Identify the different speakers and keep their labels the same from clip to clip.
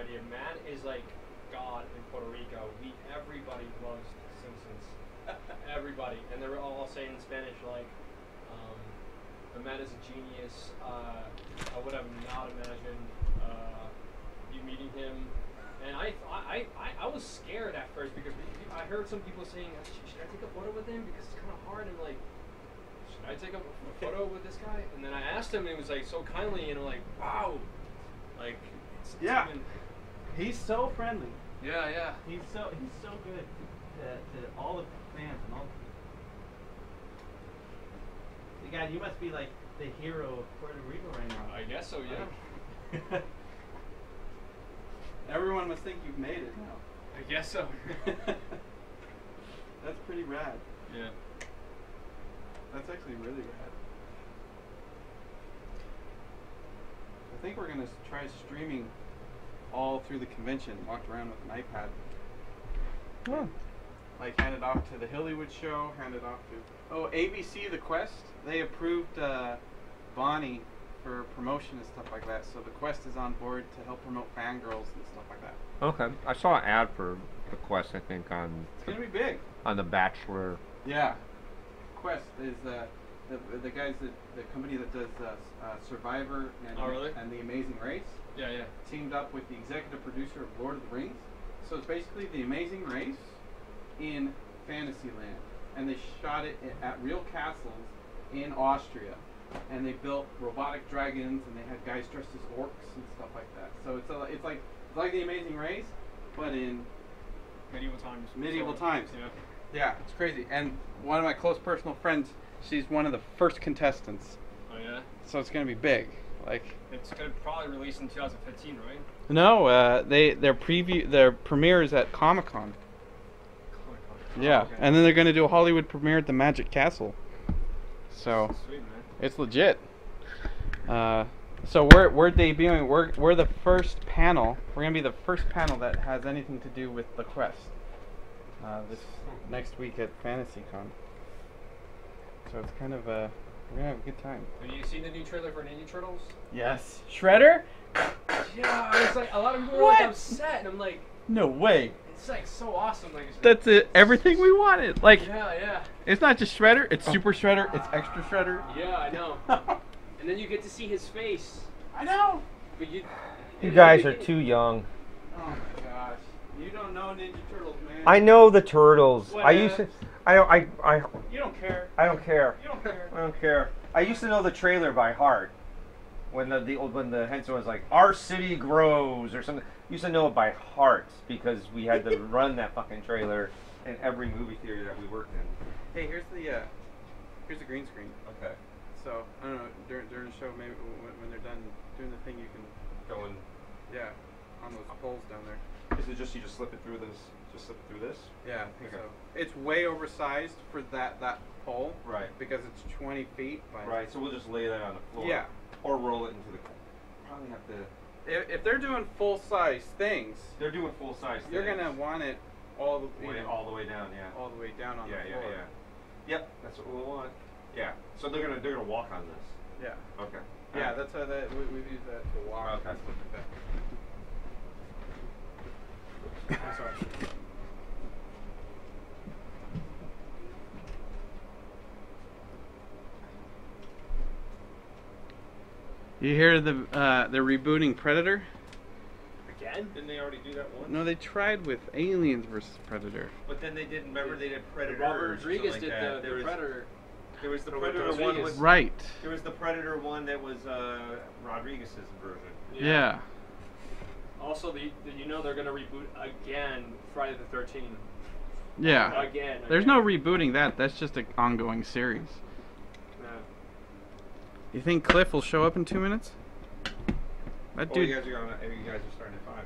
Speaker 1: idea. Matt is like God in Puerto Rico. Everybody loves The Simpsons. Everybody, and they're all saying in Spanish like, Matt is a genius. I would have not imagined you meeting him. And I was scared at first because I heard some people saying, should I take a photo with him because it's kind of hard, and like, should I take a photo with this guy? And then I asked him, and he was like so kindly, and I'm like, wow, like,
Speaker 2: yeah, he's so friendly.
Speaker 1: Yeah, yeah.
Speaker 2: He's so good to all the fans and all. God, you must be like the hero of Puerto Rico right now.
Speaker 1: I guess so, yeah.
Speaker 2: Like, everyone must think you've made it now.
Speaker 1: I guess so.
Speaker 2: That's pretty rad.
Speaker 1: Yeah.
Speaker 2: That's actually really rad. I think we're gonna try streaming all through the convention. Walked around with an iPad.
Speaker 3: Oh.
Speaker 2: Like hand it off to the Hollywood show. Hand it off to ABC The Quest. They approved Bonnie for promotion and stuff like that. So the Quest is on board to help promote Fangirls and stuff like that.
Speaker 3: Okay, I saw an ad for the Quest. I think on.
Speaker 2: It's gonna be big.
Speaker 3: On The Bachelor.
Speaker 2: Yeah. Quest is the guys that the company that does Survivor and and The Amazing Race.
Speaker 1: Yeah, yeah.
Speaker 2: Teamed up with the executive producer of Lord of the Rings. So it's basically The Amazing Race in Fantasyland, and they shot it at real castles in Austria, and they built robotic dragons, and they had guys dressed as orcs and stuff like that. So it's like The Amazing Race, but in
Speaker 1: medieval times.
Speaker 2: Medieval times.
Speaker 1: Yeah.
Speaker 2: Yeah, it's crazy. And one of my close personal friends, she's one of the first contestants.
Speaker 1: Oh yeah.
Speaker 2: So it's gonna be big. Like
Speaker 1: it's gonna probably release in 2015, right?
Speaker 2: No, their premiere is at Comic-Con. Yeah,
Speaker 1: okay.
Speaker 2: and then they're gonna do a Hollywood premiere at the Magic Castle. So
Speaker 1: sweet, man.
Speaker 2: It's legit. So we're debuting. We're the first panel. We're gonna be the first panel that has anything to do with the Quest. This next week at FantasyCon. So it's kind of we're gonna have a good time.
Speaker 1: Have you seen the new trailer for Ninja Turtles?
Speaker 2: Yes. Shredder?
Speaker 1: Yeah, I was like, a lot of people were like upset, and I'm like,
Speaker 2: no way.
Speaker 1: it's like so awesome. Like,
Speaker 2: That's it. Everything we wanted. Like,
Speaker 1: yeah, yeah.
Speaker 2: it's not just Shredder. It's Super Shredder. It's Extra Shredder.
Speaker 1: Yeah, I know. And then you get to see his face.
Speaker 2: I know.
Speaker 1: But
Speaker 3: You guys are too young.
Speaker 2: Oh my gosh. You don't know Ninja Turtles, man.
Speaker 3: I know the Turtles.
Speaker 2: What?
Speaker 3: I used to.
Speaker 2: You don't care.
Speaker 3: I don't care.
Speaker 2: You don't care.
Speaker 3: I don't care. I used to know the trailer by heart. When the henchman was like, "Our city grows" or something. I used to know it by heart because we had to run that fucking trailer in every movie theater that we worked in.
Speaker 2: Hey, here's the green screen.
Speaker 3: Okay.
Speaker 2: So I don't know during the show, maybe when they're done doing the thing, you can
Speaker 3: Go in.
Speaker 2: yeah on those poles down there.
Speaker 3: Is it just you just slip it through this? Just slip it through this?
Speaker 2: Yeah, I think
Speaker 3: Okay.
Speaker 2: so. It's way oversized for that pole.
Speaker 3: Right.
Speaker 2: Because it's 20 feet by.
Speaker 3: Right. So we'll just lay that on the floor.
Speaker 2: Yeah.
Speaker 3: Or roll it into the. Probably have to.
Speaker 2: If they're doing full size things,
Speaker 3: They're doing full size.
Speaker 2: you're gonna want it all the
Speaker 3: all the way down. Yeah.
Speaker 2: all the way down on
Speaker 3: Yeah,
Speaker 2: the
Speaker 3: yeah,
Speaker 2: floor.
Speaker 3: yeah. Yep, that's what we'll want. Yeah. So they're gonna walk on this.
Speaker 2: Yeah.
Speaker 3: Okay.
Speaker 2: Yeah, that's how we've used that to walk.
Speaker 3: Okay.
Speaker 2: And stuff like that. I'm sorry. You hear they're rebooting Predator?
Speaker 1: Again? Didn't they already do that once?
Speaker 2: No, they tried with Aliens versus Predator.
Speaker 3: But then they did. Remember, they did Predator.
Speaker 1: Robert Rodriguez did the Predator.
Speaker 3: There was the
Speaker 1: Robert
Speaker 3: Predator one.
Speaker 1: Rodriguez.
Speaker 2: Right.
Speaker 3: There was the Predator one that was Rodriguez's version.
Speaker 2: Yeah.
Speaker 1: Also, you know they're gonna reboot again Friday the 13th.
Speaker 2: Yeah.
Speaker 1: Again.
Speaker 2: There's no rebooting that. That's just an ongoing series.
Speaker 1: Yeah.
Speaker 2: You think Cliff will show up in 2 minutes? That dude.
Speaker 3: You guys are starting at 5,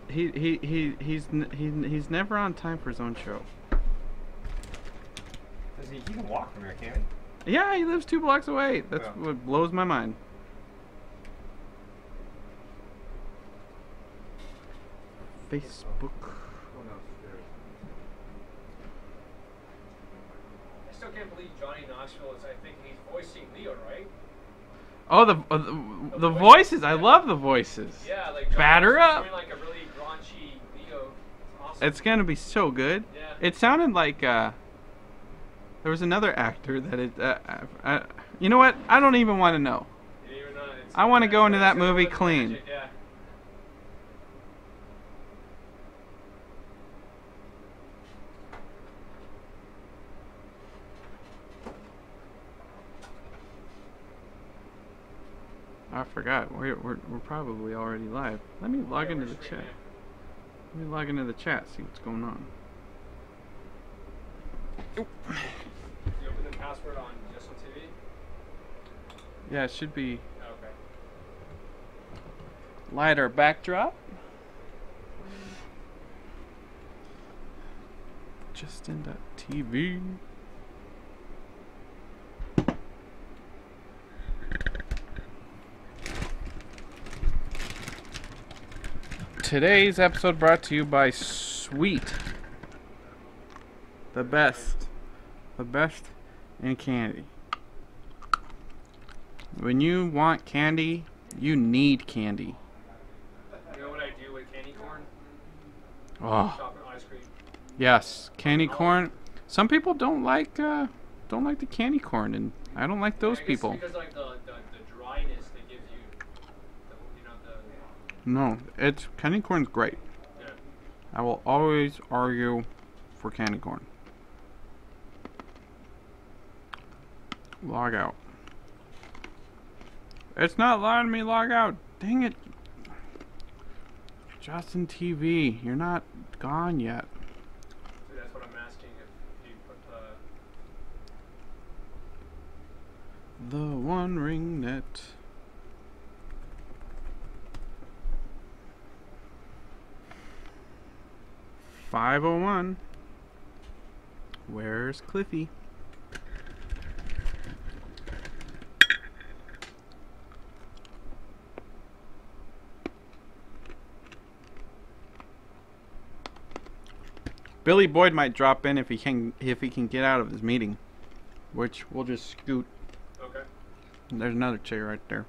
Speaker 3: yeah.
Speaker 2: He's never on time for his own show.
Speaker 3: He can walk from here, can't he?
Speaker 2: Yeah, he lives 2 blocks away. That's
Speaker 3: Yeah.
Speaker 2: what blows my mind. Facebook.
Speaker 3: Oh no,
Speaker 1: I still can't believe Johnny Knoxville is, I think he's voicing Leo, right?
Speaker 2: Oh, the voices. I love the voices.
Speaker 1: Yeah, like
Speaker 2: Batter up.
Speaker 1: doing like a really raunchy Leo. It's awesome.
Speaker 2: It's gonna be so good.
Speaker 1: Yeah.
Speaker 2: It sounded like there was another actor that you know what? I don't even want to know.
Speaker 1: You don't even know.
Speaker 2: I want to go into that
Speaker 1: it's gonna
Speaker 2: movie
Speaker 1: look
Speaker 2: clean.
Speaker 1: magic, yeah.
Speaker 2: I forgot. We're probably already live. Let me log into the chat. Let me log into the chat. See what's going on.
Speaker 1: You open the password on just on TV?
Speaker 2: Yeah, it should be
Speaker 1: Okay.
Speaker 2: lighter backdrop. Justin.tv. Today's episode brought to you by Sweet. The best in candy. When you want candy, you need candy.
Speaker 1: You know what I do with candy corn?
Speaker 2: Oh,
Speaker 1: Chocolate ice cream.
Speaker 2: yes, candy corn. Some people don't like the candy corn, and I don't like those
Speaker 1: I guess
Speaker 2: people.
Speaker 1: Because like the dryness that gives you, the
Speaker 2: No, it's candy corn's great.
Speaker 1: yeah.
Speaker 2: I will always argue for candy corn. Log out. It's not letting me log out. Dang it. Justin TV, you're not gone yet.
Speaker 1: So that's what I'm asking if you put
Speaker 2: The One Ring Net. .501. Where's Cliffy? Billy Boyd might drop in if he can get out of his meeting, which we'll just scoot.
Speaker 1: okay.
Speaker 2: There's another chair right there.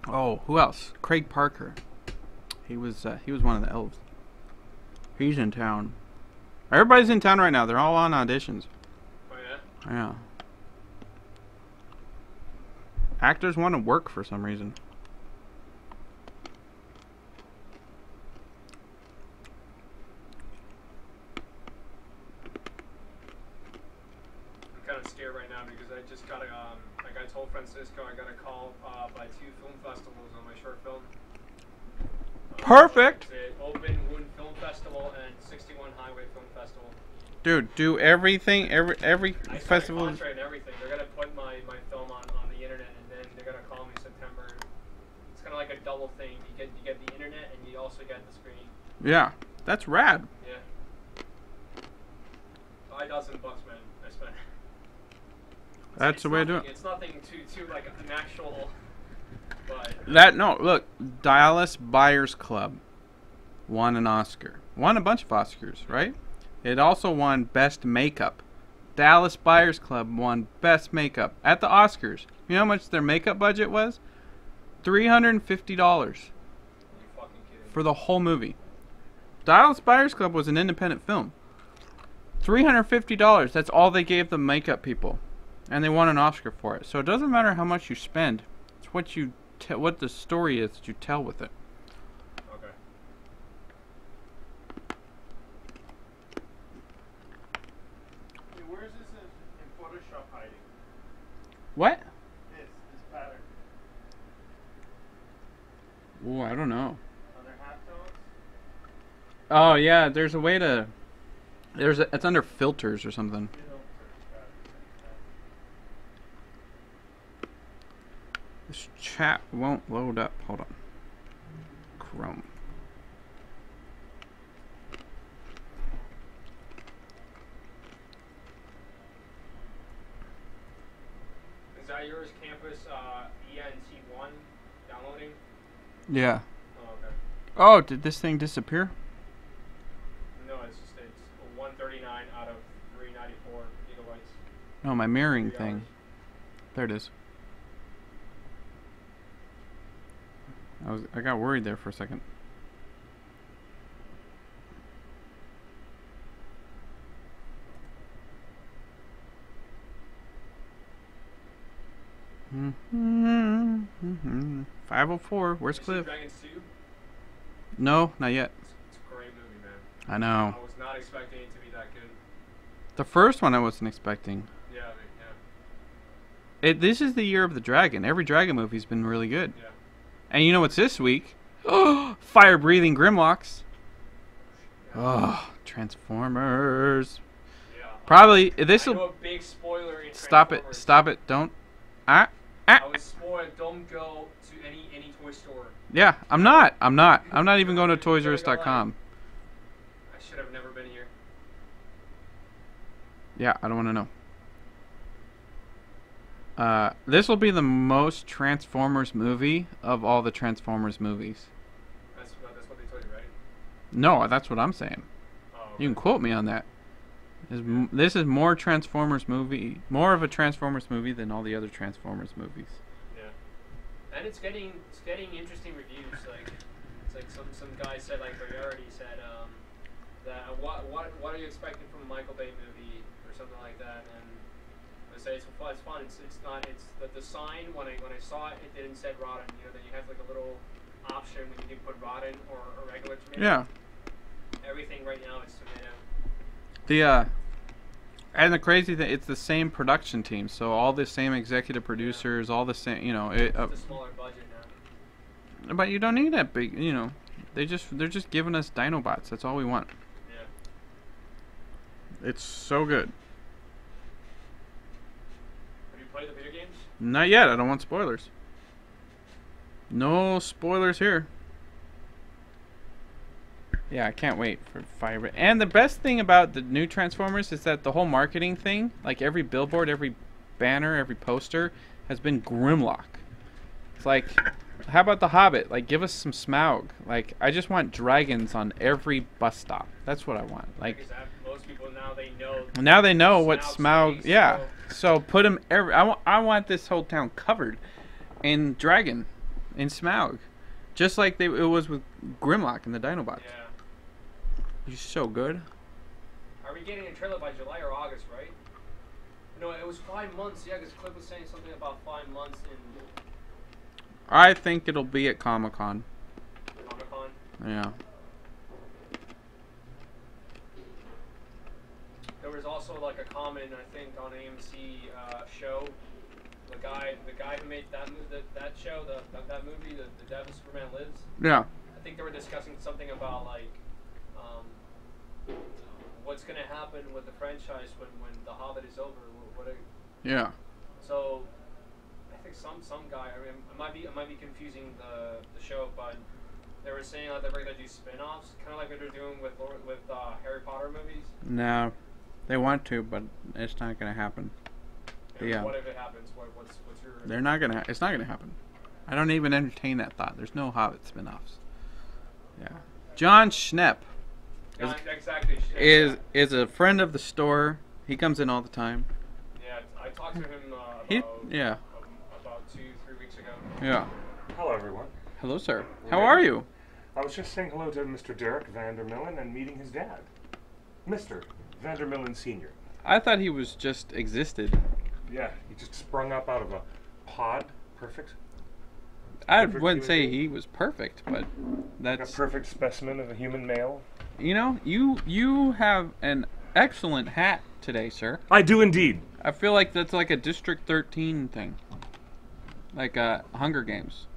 Speaker 2: Oh, who else? Craig Parker. He was one of the elves. He's in town. Everybody's in town right now. They're all on auditions.
Speaker 1: Oh yeah.
Speaker 2: Yeah. Actors want to work for some reason.
Speaker 1: I'm kind of scared right now because I just got like I told Francisco, I got a call by 2 film festivals on my short film.
Speaker 2: Perfect.
Speaker 1: The Open Wound Film Festival and 61 Highway Film Festival.
Speaker 2: Dude, do everything. Every
Speaker 1: I signed
Speaker 2: festival.
Speaker 1: a contract and everything. They're gonna put my film on the internet, and then they're gonna call me September. It's kind of like a double thing. You get the internet, and you also get the screen.
Speaker 2: Yeah, that's rad.
Speaker 1: Yeah. $5,000 bucks, man. I spent.
Speaker 2: That's
Speaker 1: It's
Speaker 2: the way to do
Speaker 1: nothing-
Speaker 2: it.
Speaker 1: It's nothing too like an actual, but
Speaker 2: Look, Dallas Buyers Club won an Oscar. Won a bunch of Oscars, right? It also won Best Makeup. Dallas Buyers Club won Best Makeup at the Oscars. You know how much their makeup budget was? $350
Speaker 1: you fucking kidding.
Speaker 2: for the whole movie. Dallas Buyers Club was an independent film. $350. That's all they gave the makeup people, and they won an Oscar for it. So it doesn't matter how much you spend. It's what you what the story is that you tell with it.
Speaker 1: Okay.
Speaker 4: Hey, where is this in Photoshop hiding?
Speaker 2: What?
Speaker 4: This pattern.
Speaker 2: Oh, I don't know.
Speaker 4: Other halftones?
Speaker 2: Oh yeah, there's a way to. It's under filters or something. This chat won't load up. Hold on. Chrome.
Speaker 1: Is that yours, Campus ENT1 downloading?
Speaker 2: Yeah.
Speaker 1: Oh, okay.
Speaker 2: Oh, did this thing disappear?
Speaker 1: No, it's 139 out of 394 gigabytes.
Speaker 2: No, my mirroring
Speaker 1: 3
Speaker 2: thing.
Speaker 1: hours.
Speaker 2: There it is. I got worried there for a second. Mm-hmm. 504. Where's
Speaker 1: Did you see
Speaker 2: Cliff?
Speaker 1: Dragons 2?
Speaker 2: No, not yet.
Speaker 1: It's a great movie, man.
Speaker 2: I know.
Speaker 1: I was not expecting it to be that good.
Speaker 2: The first one I wasn't expecting.
Speaker 1: Yeah, I mean, yeah.
Speaker 2: This is the year of the dragon. Every dragon movie's been really good.
Speaker 1: Yeah.
Speaker 2: And you know what's this week? Oh, fire-breathing Grimlocks. Oh, Transformers.
Speaker 1: Yeah.
Speaker 2: Probably
Speaker 1: I
Speaker 2: this
Speaker 1: know
Speaker 2: will
Speaker 1: a big spoiler in
Speaker 2: stop it.
Speaker 1: Transformers.
Speaker 2: Stop it. Don't.
Speaker 1: I was spoiled. Don't go to any toy store.
Speaker 2: Yeah, I'm not even going to ToysRUs.com.
Speaker 1: I should have never been here.
Speaker 2: Yeah, I don't want to know. This will be the most Transformers movie of all the Transformers movies.
Speaker 1: That's what they told you, right?
Speaker 2: No, that's what I'm saying.
Speaker 1: Oh,
Speaker 2: You can quote me on that. This is more Transformers movie, more of a Transformers movie than all the other Transformers movies.
Speaker 1: Yeah. And it's getting interesting reviews. Like it's like some guy said, like Variety said, that what are you expecting from a Michael Bay movie or something like that? And I say it's fun. It's not. It's the sign when I saw it, it didn't say rotten. You know, then you have like a little option when you can put rotten or regular tomato.
Speaker 2: Yeah.
Speaker 1: Everything right now is tomato.
Speaker 2: And the crazy thing, it's the same production team, so all the same executive producers, all the same, you know.
Speaker 1: It's a smaller budget now.
Speaker 2: But you don't need that big, you know. They're just giving us Dinobots. That's all we want.
Speaker 1: Yeah.
Speaker 2: It's so good.
Speaker 1: Have you played the video games?
Speaker 2: Not yet. I don't want spoilers. No spoilers here. Yeah, I can't wait for Fire. And the best thing about the new Transformers is that the whole marketing thing, like every billboard, every banner, every poster, has been Grimlock. It's like, how about the Hobbit? Like, give us some Smaug. Like, I just want dragons on every bus stop. That's what I want. Like,
Speaker 1: Because most people now they know.
Speaker 2: now they know what Smaug.
Speaker 1: Space,
Speaker 2: Yeah. So put them every. I want this whole town covered in dragon, in Smaug, just like it was with Grimlock and the Dinobots.
Speaker 1: Yeah.
Speaker 2: He's so good.
Speaker 1: Are we getting a trailer by July or August, right? No, it was 5 months. Yeah, because Cliff was saying something about 5 months in
Speaker 2: I think it'll be at Comic-Con.
Speaker 1: Comic-Con.
Speaker 2: Yeah.
Speaker 1: There was also like a comment, I think, on AMC show. The guy who made that show, that movie, the Death of Superman Lives.
Speaker 2: Yeah.
Speaker 1: I think they were discussing something about like what's gonna happen with the franchise when The Hobbit is over.
Speaker 2: Yeah.
Speaker 1: So I think some guy. I mean, I might be confusing the show, but they were saying like they were gonna do spin-offs, kind of like what they're doing with Harry Potter movies.
Speaker 2: No, they want to, but it's not gonna happen.
Speaker 1: And
Speaker 2: Yeah.
Speaker 1: What if it happens? What's your?
Speaker 2: They're not gonna. It's not gonna happen. I don't even entertain that thought. There's no Hobbit spin-offs. Yeah. John Schnepp
Speaker 1: Yeah, exactly.
Speaker 2: is a friend of the store. He comes in all the time.
Speaker 1: Yeah, I talked to him about
Speaker 2: Yeah.
Speaker 1: about 2-3 weeks ago.
Speaker 2: Yeah.
Speaker 5: Hello, everyone.
Speaker 2: Hello, sir. How are you?
Speaker 5: I was just saying hello to Mr. Derek Vandermillen and meeting his dad, Mr. Vandermillen Sr.
Speaker 2: I thought he was just existed.
Speaker 5: Yeah, he just sprung up out of a pod. Perfect.
Speaker 2: I
Speaker 5: Perfect
Speaker 2: wouldn't
Speaker 5: human
Speaker 2: say
Speaker 5: being.
Speaker 2: he was perfect, but
Speaker 5: Like a
Speaker 2: that's
Speaker 5: perfect specimen of a human male.
Speaker 2: you know you have an excellent hat today, sir.
Speaker 5: I do indeed.
Speaker 2: I feel like that's like a District 13 thing, like Hunger Games.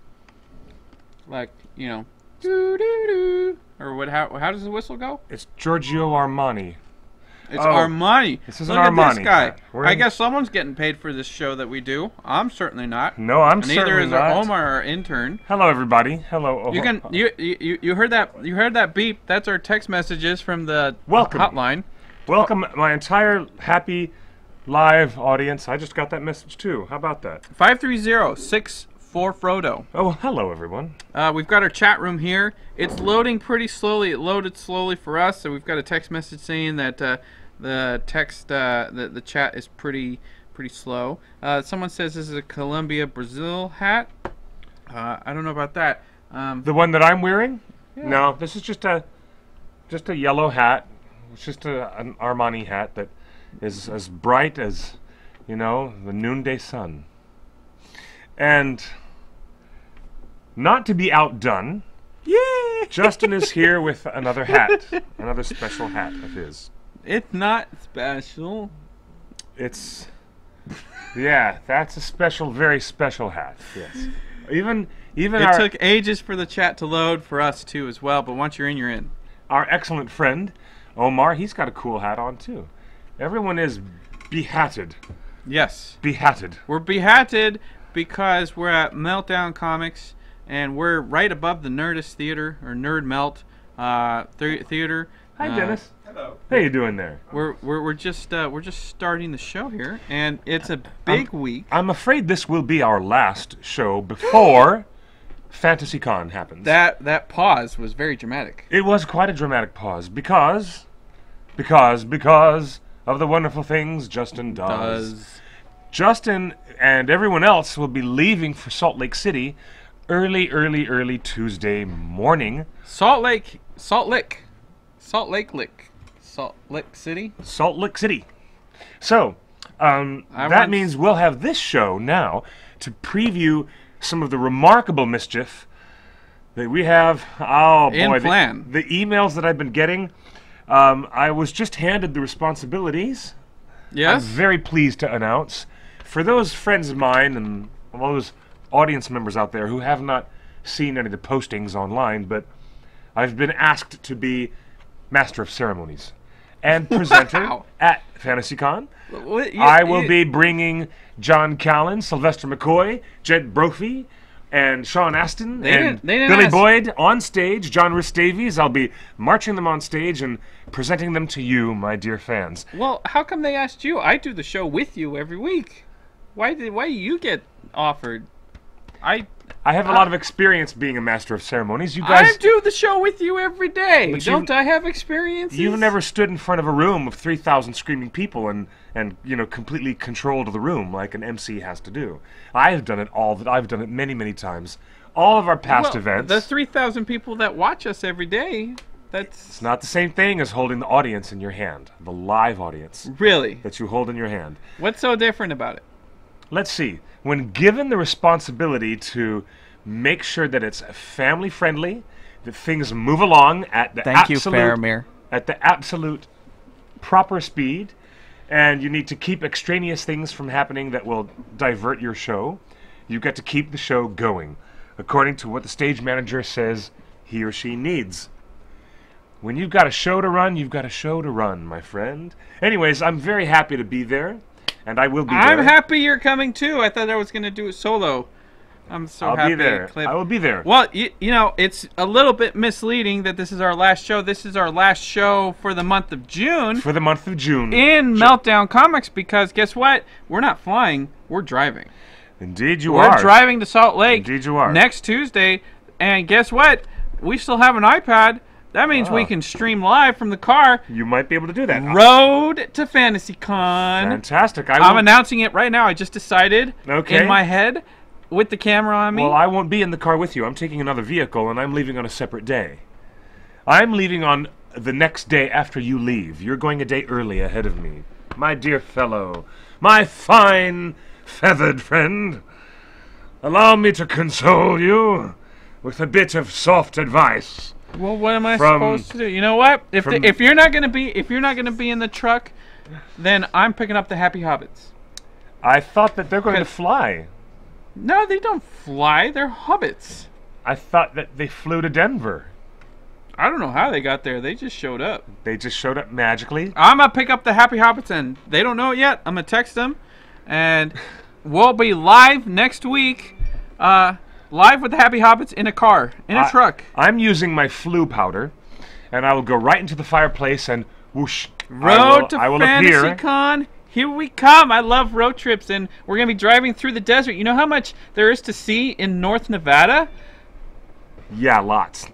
Speaker 2: Like doo doo doo, or what? How does the whistle go?
Speaker 5: It's Giorgio Armani.
Speaker 2: It's
Speaker 5: Oh,
Speaker 2: Armani.
Speaker 5: this is an
Speaker 2: Look at this
Speaker 5: Armani
Speaker 2: guy.
Speaker 5: hat. We're
Speaker 2: I
Speaker 5: in-
Speaker 2: guess someone's getting paid for this show that we do. I'm certainly not.
Speaker 5: No, I'm
Speaker 2: And neither
Speaker 5: certainly
Speaker 2: is
Speaker 5: not.
Speaker 2: Omar, our intern.
Speaker 5: Hello, everybody. Hello.
Speaker 2: You can you heard that beep? That's our text messages from the
Speaker 5: Welcome.
Speaker 2: hotline.
Speaker 5: Welcome, my entire happy live audience. I just got that message too. How about that?
Speaker 2: 530-64 Frodo.
Speaker 5: Oh, hello, everyone.
Speaker 2: We've got our chat room here. It's loading pretty slowly. It loaded slowly for us, so we've got a text message saying that
Speaker 6: The text, the chat is pretty slow. Someone says this is a Colombia Brazil hat. I don't know about that.
Speaker 5: The one that I'm wearing?
Speaker 6: Yeah.
Speaker 5: No, this is just a yellow hat. It's just an Armani hat that is as bright as, the noonday sun. And not to be outdone, Justin is here with another hat, another special hat of his.
Speaker 6: It's not special.
Speaker 5: It's, that's a special, very special hat. Yes. Even
Speaker 6: it took ages for the chat to load for us too as well, but once you're in, you're in.
Speaker 5: Our excellent friend Omar, he's got a cool hat on too. Everyone is behatted.
Speaker 6: Yes.
Speaker 5: Behatted.
Speaker 6: We're behatted because we're at Meltdown Comics, and we're right above the Nerdist Theater or Nerd Melt Theater.
Speaker 5: Hi, Dennis.
Speaker 1: Hello.
Speaker 5: How you doing there?
Speaker 6: We're just starting the show here, and it's a big week.
Speaker 5: I'm afraid this will be our last show before FantasyCon happens.
Speaker 6: That pause was very dramatic.
Speaker 5: It was quite a dramatic pause because of the wonderful things Justin does. Justin and everyone else will be leaving for Salt Lake City early Tuesday morning.
Speaker 6: Salt Lake City.
Speaker 5: So, that means we'll have this show now to preview some of the remarkable mischief that we have. Oh boy, the emails that I've been getting. I was just handed the responsibilities.
Speaker 6: Yes.
Speaker 5: I'm very pleased to announce, for those friends of mine and all those audience members out there who have not seen any of the postings online, but I've been asked to be Master of Ceremonies and presenter at FantasyCon. I will be bringing John Callan, Sylvester McCoy, Jed Brophy, and Sean Astin and Billy Boyd on stage. John Rhys-Davies. I'll be marching them on stage and presenting them to you, my dear fans.
Speaker 6: Well, how come they asked you? I do the show with you every week. Why do you get offered?
Speaker 5: I have a lot of experience being a Master of Ceremonies. You guys,
Speaker 6: I do the show with you every day. Don't I have experience?
Speaker 5: You've never stood in front of a room of 3,000 screaming people and completely controlled the room like an MC has to do. I've done it I've done it many times. All of our past events.
Speaker 6: The 3,000 people that watch us every day.
Speaker 5: It's not the same thing as holding the audience in your hand, the live audience.
Speaker 6: Really?
Speaker 5: That you hold in your hand.
Speaker 6: What's so different about it?
Speaker 5: Let's see. When given the responsibility to make sure that it's family friendly, that things move along at the at the absolute proper speed, and you need to keep extraneous things from happening that will divert your show, you get to keep the show going according to what the stage manager says he or she needs. When you've got a show to run, you've got a show to run, my friend. Anyways, I'm very happy to be there. And I will be there.
Speaker 6: I'm happy you're coming too. I thought I was going to do it solo. I'm so happy.
Speaker 5: I'll be there. I will be there.
Speaker 6: Well, you know, it's a little bit misleading that this is our last show. This is our last show for the month of June.
Speaker 5: For the month of June.
Speaker 6: In Meltdown Comics, because guess what? We're not flying. We're driving.
Speaker 5: Indeed you are.
Speaker 6: We're driving to Salt Lake.
Speaker 5: Indeed you are.
Speaker 6: Next Tuesday. And guess what? We still have an iPad. That means we can stream live from the car.
Speaker 5: You might be able to do that.
Speaker 6: Road to FantasyCon.
Speaker 5: Fantastic.
Speaker 6: I'm announcing it right now. I just decided in my head with the camera on me.
Speaker 5: Well, I won't be in the car with you. I'm taking another vehicle, and I'm leaving on a separate day. I'm leaving on the next day after you leave. You're going a day early ahead of me. My dear fellow, my fine, feathered friend, allow me to console you with a bit of soft advice.
Speaker 6: Well, what am I supposed to do? You know what? If you're not gonna be in the truck, then I'm picking up the Happy Hobbits.
Speaker 5: I thought that they're going to fly.
Speaker 6: No, they don't fly. They're hobbits.
Speaker 5: I thought that they flew to Denver.
Speaker 6: I don't know how they got there. They just showed up.
Speaker 5: They just showed up magically?
Speaker 6: I'm gonna pick up the Happy Hobbits, and they don't know it yet. I'm gonna text them, and we'll be live next week. Live with the Happy Hobbits in a car, in a truck.
Speaker 5: I'm using my flu powder, and I will go right into the fireplace and whoosh.
Speaker 6: Road to FantasyCon. Here we come. I love road trips, and we're going to be driving through the desert. You know how much there is to see in North Nevada?
Speaker 5: Yeah, lots.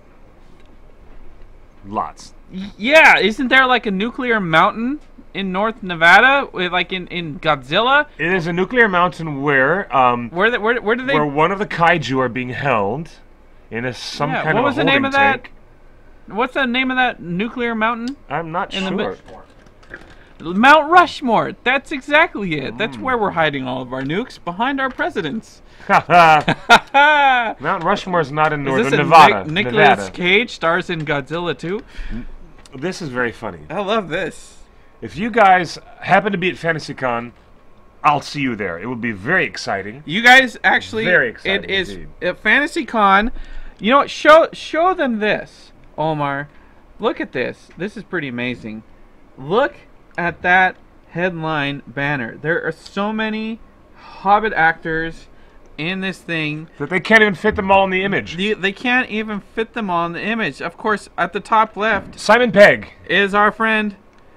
Speaker 5: Lots.
Speaker 6: Yeah, isn't there like a nuclear mountain in North Nevada, like in Godzilla?
Speaker 5: It is a nuclear mountain where
Speaker 6: Where do they?
Speaker 5: where one of the kaiju are being held in some kind
Speaker 6: what
Speaker 5: of
Speaker 6: was
Speaker 5: a
Speaker 6: the name
Speaker 5: holding
Speaker 6: of that?
Speaker 5: tank.
Speaker 6: What's the name of that nuclear mountain?
Speaker 5: I'm not
Speaker 6: In the
Speaker 5: sure.
Speaker 6: Mount Rushmore. That's exactly it. That's where we're hiding all of our nukes, behind our presidents.
Speaker 5: Mount Rushmore is not in
Speaker 6: Is
Speaker 5: northern
Speaker 6: this a
Speaker 5: Nevada.
Speaker 6: Nicolas
Speaker 5: Nevada.
Speaker 6: Cage stars in Godzilla 2?
Speaker 5: This is very funny.
Speaker 6: I love this.
Speaker 5: If you guys happen to be at FantasyCon, I'll see you there. It will be very exciting.
Speaker 6: You guys actually,
Speaker 5: Very exciting
Speaker 6: it is
Speaker 5: indeed.
Speaker 6: at FantasyCon. You know what? Show them this, Omar. Look at this. This is pretty amazing. Look at that headline banner. There are so many Hobbit actors in this thing
Speaker 5: That they can't even fit them all in the image.
Speaker 6: they can't even fit them on the image. Of course, at the top left
Speaker 5: Simon Pegg.
Speaker 6: is our friend.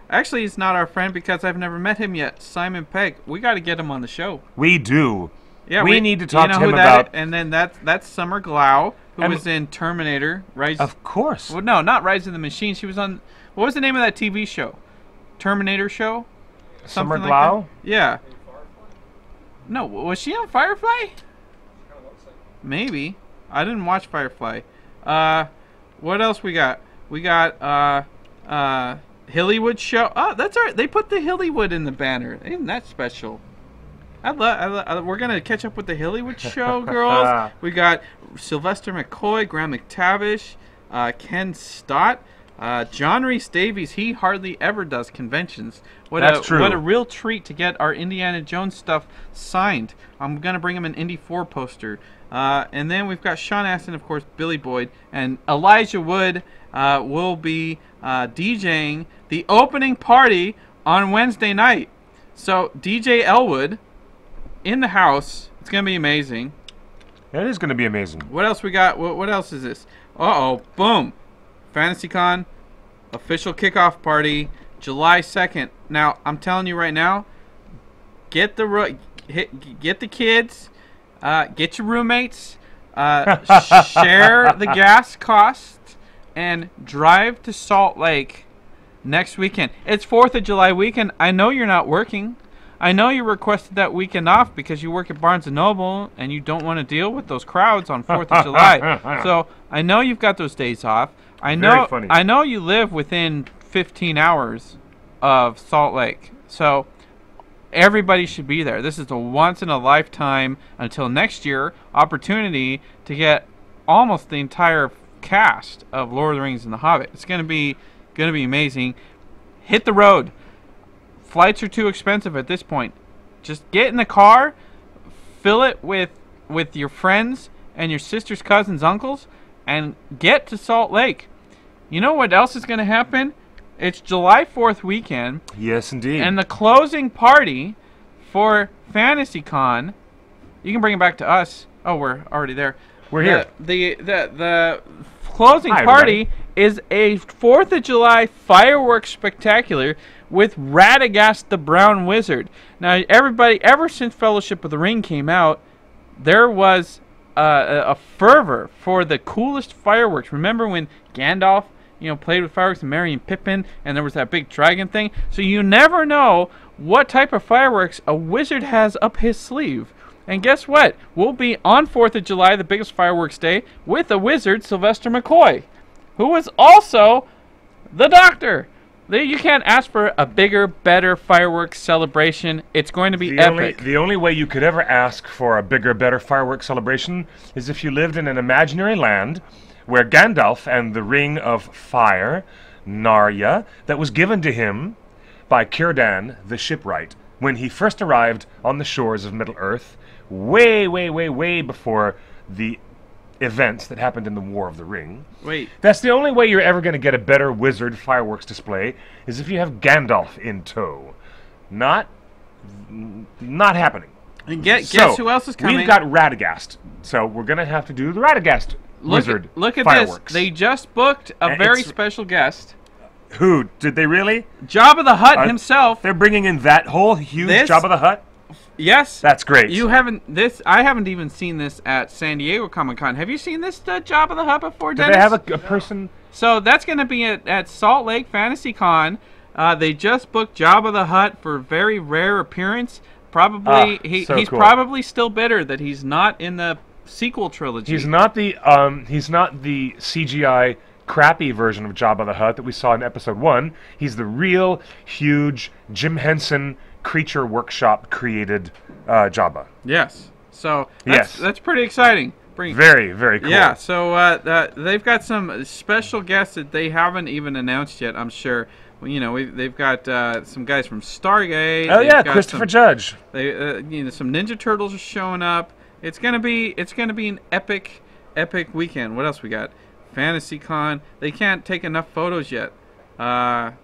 Speaker 6: Actually, he's not our friend because I've never met him yet. Simon Pegg. We got to get him on the show.
Speaker 5: We do.
Speaker 6: Yeah,
Speaker 5: We need to talk
Speaker 6: you know
Speaker 5: to him
Speaker 6: who that
Speaker 5: about-
Speaker 6: is? And then that's Summer Glau, who
Speaker 5: And-
Speaker 6: was in Terminator. Rise.
Speaker 5: Of course.
Speaker 6: Well, no, not Rise of the Machine. She was on. What was the name of that TV show? Terminator show.
Speaker 5: Summer
Speaker 6: Something
Speaker 5: Glau?
Speaker 6: Like that? Yeah. No, was she on Firefly? Maybe. I didn't watch Firefly. What else we got? We got Hillywood show. Oh, that's all right. They put the Hillywood in the banner. Isn't that special? We're gonna catch up with the Hillywood show, girls. We got Sylvester McCoy, Graham McTavish, Ken Stott, John Rhys Davies. He hardly ever does conventions.
Speaker 5: That's true.
Speaker 6: What a real treat to get our Indiana Jones stuff signed. I'm gonna bring him an Indy 4 poster. And then we've got Sean Astin, of course, Billy Boyd, and Elijah Wood will be DJing the opening party on Wednesday night. So DJ Elwood in the house. It's gonna be amazing.
Speaker 5: That is going to be amazing.
Speaker 6: What else we got? What else is this? Uh-oh, boom. FantasyCon official kickoff party, July 2nd. Now, I'm telling you right now, get the kids, get your roommates, share the gas cost, and drive to Salt Lake next weekend. It's 4th of July weekend. I know you're not working. I know you requested that weekend off because you work at Barnes & Noble and you don't want to deal with those crowds on 4th of July. So I know you've got those days off. I know you live within 15 hours of Salt Lake. So everybody should be there. This is a once-in-a-lifetime, until next year, opportunity to get almost the entire cast of Lord of the Rings and The Hobbit. It's gonna be amazing. Hit the road. Flights are too expensive at this point. Just get in the car, fill it with your friends and your sisters, cousins, uncles, and get to Salt Lake. You know what else is going to happen? It's July 4th weekend.
Speaker 5: Yes, indeed.
Speaker 6: And the closing party for FantasyCon, you can bring it back to us. Oh, we're already there.
Speaker 5: We're here.
Speaker 6: The closing
Speaker 5: Hi,
Speaker 6: party
Speaker 5: everybody.
Speaker 6: is a 4th of July fireworks spectacular with Radagast the Brown Wizard. Now, everybody, ever since Fellowship of the Ring came out, there was a fervor for the coolest fireworks. Remember when Gandalf, played with fireworks and Merry and Pippin, and there was that big dragon thing? So you never know what type of fireworks a wizard has up his sleeve. And guess what? We'll be on 4th of July, the biggest fireworks day, with a wizard, Sylvester McCoy, who was also the Doctor. You can't ask for a bigger, better fireworks celebration. It's going to be epic.
Speaker 5: The only way you could ever ask for a bigger, better fireworks celebration is if you lived in an imaginary land where Gandalf and the Ring of Fire, Narya, that was given to him by Círdan the shipwright when he first arrived on the shores of Middle-earth, way, way, way, way before the events that happened in the War of the Ring.
Speaker 6: Wait.
Speaker 5: That's the only way you're ever going to get a better wizard fireworks display is if you have Gandalf in tow. Not happening.
Speaker 6: And guess who else is coming?
Speaker 5: We've got Radagast, so we're going to have to do the Radagast wizard
Speaker 6: Look at
Speaker 5: fireworks.
Speaker 6: this. They just booked a
Speaker 5: And
Speaker 6: very
Speaker 5: it's-
Speaker 6: special guest.
Speaker 5: Who? Did they really?
Speaker 6: Jabba the Hutt himself.
Speaker 5: They're bringing in that whole huge Jabba the Hutt?
Speaker 6: Yes.
Speaker 5: That's great.
Speaker 6: I haven't even seen this at San Diego Comic-Con. Have you seen this Jabba the Hutt before,
Speaker 5: Do
Speaker 6: Dennis?
Speaker 5: they have a person?
Speaker 6: So that's going to be at Salt Lake FantasyCon. They just booked Jabba the Hutt for a very rare appearance. Probably he's
Speaker 5: cool.
Speaker 6: probably still bitter that he's not in the sequel trilogy.
Speaker 5: He's not the CGI crappy version of Jabba the Hutt that we saw in episode 1. He's the real huge Jim Henson Creature Workshop created Jabba.
Speaker 6: Yes. So that's pretty exciting.
Speaker 5: Very, very cool.
Speaker 6: Yeah, so they've got some special guests that they haven't even announced yet, I'm sure. Well, you know, they've got some guys from Stargate.
Speaker 5: Oh yeah, Christopher Judge.
Speaker 6: They, some Ninja Turtles are showing up. It's gonna be an epic weekend. What else we got? FantasyCon. They can't take enough photos yet. Summer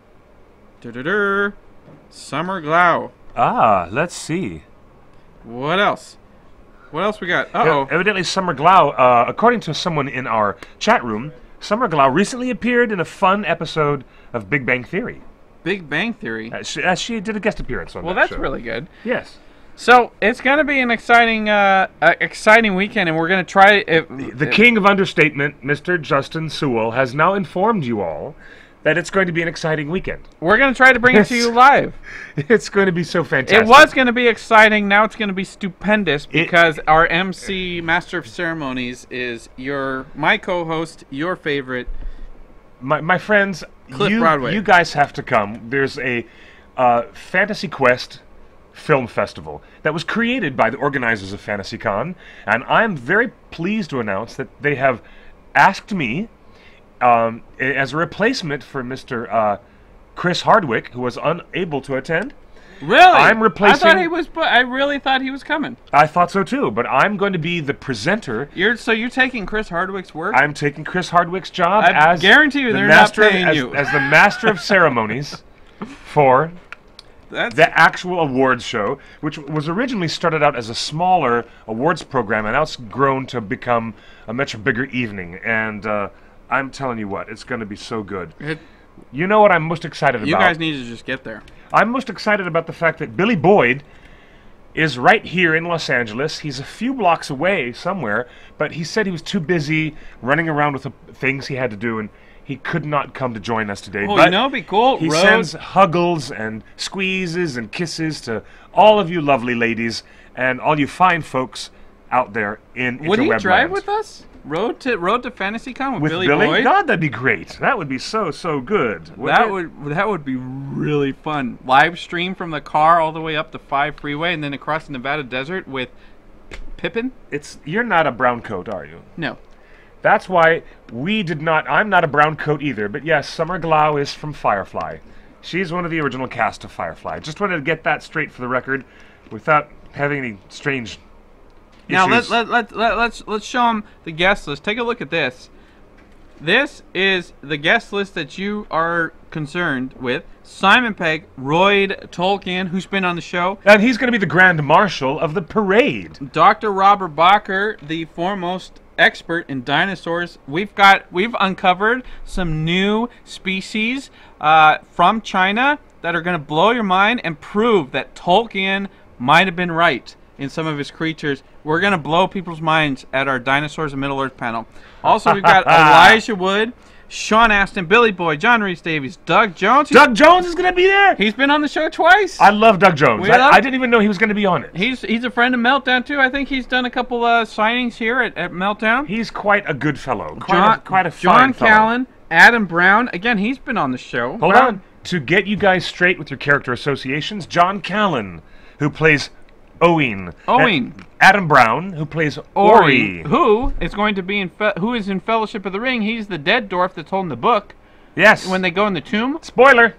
Speaker 6: Glau.
Speaker 5: Let's see.
Speaker 6: What else? What else we got? Uh-oh.
Speaker 5: Evidently, Summer Glau, according to someone in our chat room, Summer Glau recently appeared in a fun episode of Big Bang Theory.
Speaker 6: Big Bang Theory?
Speaker 5: She did a guest appearance on that show.
Speaker 6: Well, that's really good.
Speaker 5: Yes.
Speaker 6: So, it's going to be an exciting weekend, and we're going to try...
Speaker 5: The king of understatement, Mr. Justin Sewell, has now informed you all that it's going to be an exciting weekend.
Speaker 6: We're going to try to bring it to you live.
Speaker 5: It's going to be so fantastic.
Speaker 6: It was going to be exciting. Now it's going to be stupendous because our MC, Master of Ceremonies, is my co-host, your favorite.
Speaker 5: My friends,
Speaker 6: Cliff Broadway.
Speaker 5: You guys have to come. There's a Fantasy Quest film festival that was created by the organizers of FantasyCon, and I'm very pleased to announce that they have asked me as a replacement for Mr. Chris Hardwick, who was unable to attend.
Speaker 6: Really?
Speaker 5: I'm replacing...
Speaker 6: I really thought he was coming.
Speaker 5: I thought so too, but I'm going to be the presenter.
Speaker 6: So you're taking Chris Hardwick's work?
Speaker 5: I'm taking Chris Hardwick's job
Speaker 6: I guarantee you they're not paying you.
Speaker 5: As the master of ceremonies for the actual awards show, which was originally started out as a smaller awards program, and now it's grown to become a much bigger evening. And I'm telling you what, it's going to be so good. You know what I'm most excited about?
Speaker 6: You guys need to just get there.
Speaker 5: I'm most excited about the fact that Billy Boyd is right here in Los Angeles. He's a few blocks away somewhere, but he said he was too busy running around with the things he had to do, and he could not come to join us today.
Speaker 6: Oh,
Speaker 5: but
Speaker 6: it'd be cool.
Speaker 5: He sends huggles and squeezes and kisses to all of you lovely ladies and all you fine folks out there in interweb
Speaker 6: Would he drive
Speaker 5: land.
Speaker 6: with us? Road to FantasyCon with Billy
Speaker 5: Billy?
Speaker 6: Boyd?
Speaker 5: God, that'd be great. That would be so good.
Speaker 6: That would be really fun. Live stream from the car all the way up the 5 freeway and then across the Nevada desert with Pippin?
Speaker 5: You're not a brown coat, are you?
Speaker 6: No.
Speaker 5: That's why I'm not a brown coat either, but yes, Summer Glau is from Firefly. She's one of the original cast of Firefly. Just wanted to get that straight for the record without having any strange
Speaker 6: Now
Speaker 5: issues.
Speaker 6: let's show them the guest list. Take a look at this. This is the guest list that you are concerned with. Simon Pegg, Royd Tolkien, who's been on the show.
Speaker 5: And he's going to be the Grand Marshal of the parade.
Speaker 6: Dr. Robert Bacher, the foremost expert in dinosaurs. We've uncovered some new species from China that are going to blow your mind and prove that Tolkien might have been right in some of his creatures. We're going to blow people's minds at our Dinosaurs of Middle-earth panel. Also, we've got Elijah Wood, Sean Astin, Billy Boyd, John Rhys Davies, Doug Jones.
Speaker 5: Doug Jones is going to be there.
Speaker 6: He's been on the show twice.
Speaker 5: I love Doug Jones. I didn't even know he was going to be on it.
Speaker 6: He's a friend of Meltdown, too. I think he's done a couple signings here at Meltdown.
Speaker 5: He's quite a good fellow. Quite a
Speaker 6: John
Speaker 5: fine fellow.
Speaker 6: Callan, Adam Brown. Again, he's been on the show.
Speaker 5: Hold on. To get you guys straight with your character associations, John Callan, who plays Owen. Adam Brown, who plays Ori.
Speaker 6: Who is going to be who is in Fellowship of the Ring. He's the dead dwarf that's holding the book.
Speaker 5: Yes.
Speaker 6: When they go in the tomb.
Speaker 5: Spoiler.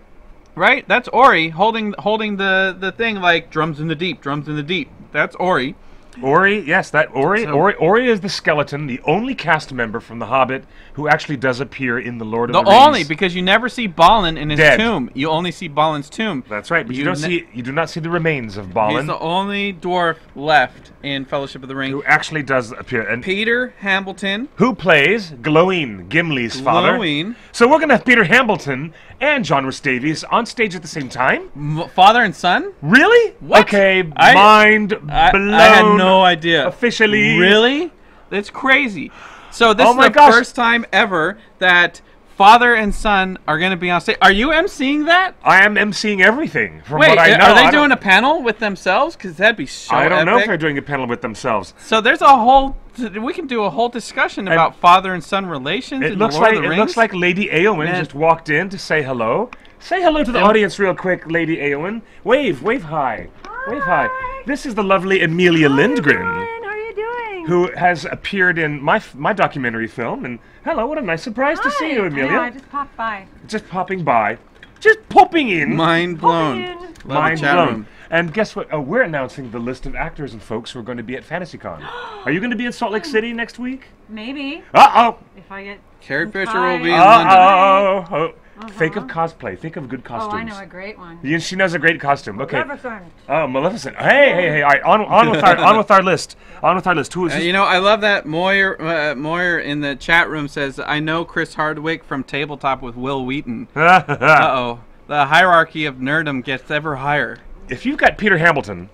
Speaker 6: Right? That's Ori holding the thing like drums in the deep, drums in the deep. That's Ori.
Speaker 5: Ori, yes, that Ori. Ori is the skeleton, the only cast member from The Hobbit who actually does appear in the Lord of the Rings.
Speaker 6: The only, because you never see Balin in his tomb. You only see Balin's tomb.
Speaker 5: That's right, but you do not see the remains of Balin.
Speaker 6: He's the only dwarf left in Fellowship of the Ring
Speaker 5: who actually does appear. And
Speaker 6: Peter Hambleton,
Speaker 5: who plays Gloween, Gimli's father.
Speaker 6: Gloween.
Speaker 5: So we're gonna have Peter Hambleton and John Rhys Davies on stage at the same time.
Speaker 6: Father and son?
Speaker 5: Really?
Speaker 6: What?
Speaker 5: Okay, mind blown.
Speaker 6: I had no idea.
Speaker 5: Officially.
Speaker 6: Really? That's crazy. So this is the first time ever that father and son are going to be on stage. Are you emceeing that?
Speaker 5: I am emceeing everything. From
Speaker 6: Wait,
Speaker 5: what I know,
Speaker 6: are they doing a panel with themselves? Because that'd be so
Speaker 5: I don't know if
Speaker 6: epic.
Speaker 5: they're doing a panel with themselves.
Speaker 6: So there's a whole. We can do a whole discussion about father and son relations.
Speaker 5: It
Speaker 6: in
Speaker 5: looks
Speaker 6: the Lord
Speaker 5: like
Speaker 6: of the Rings.
Speaker 5: looks like Lady Éowyn just walked in to say hello. Say hello to the audience real quick, Lady Éowyn. Wave hi. Wave hi. This is the lovely Amelia Lindgren.
Speaker 7: How are you doing?
Speaker 5: Who has appeared in my documentary film. And hello, what a nice surprise to see you, Amelia.
Speaker 7: I just popped by.
Speaker 5: Just popping by. Just popping in.
Speaker 6: Mind blown.
Speaker 5: Mind blown. And guess what? Oh, we're announcing the list of actors and folks who are going to be at FantasyCon. Are you going to be in Salt Lake City next week?
Speaker 7: Maybe.
Speaker 5: Uh-oh.
Speaker 7: If I get
Speaker 6: Carrie Fisher
Speaker 7: time.
Speaker 6: will be in London.
Speaker 5: Uh-oh. Think of cosplay. Think of good costumes.
Speaker 7: Oh, I know a great one.
Speaker 5: Yeah, she knows a great costume. Okay.
Speaker 7: Maleficent.
Speaker 5: Oh, Maleficent. Hey. All right, on with our list. On with our list. Who is this?
Speaker 6: You know, I love that Moyer in the chat room says, I know Chris Hardwick from Tabletop with Will Wheaton. Uh-oh. The hierarchy of nerdom gets ever higher.
Speaker 5: If you've got Peter Hamilton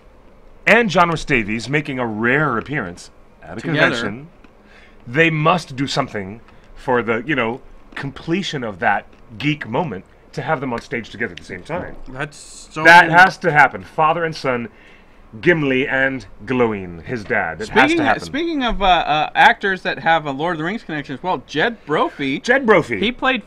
Speaker 5: and John Rhys Davies making a rare appearance at a convention, they must do something for the, completion of that geek moment to have them on stage together at the same time. That has to happen. Father and son, Gimli and Gloween, his dad. It has to happen.
Speaker 6: Speaking of actors that have a Lord of the Rings connection as well, Jed Brophy. He played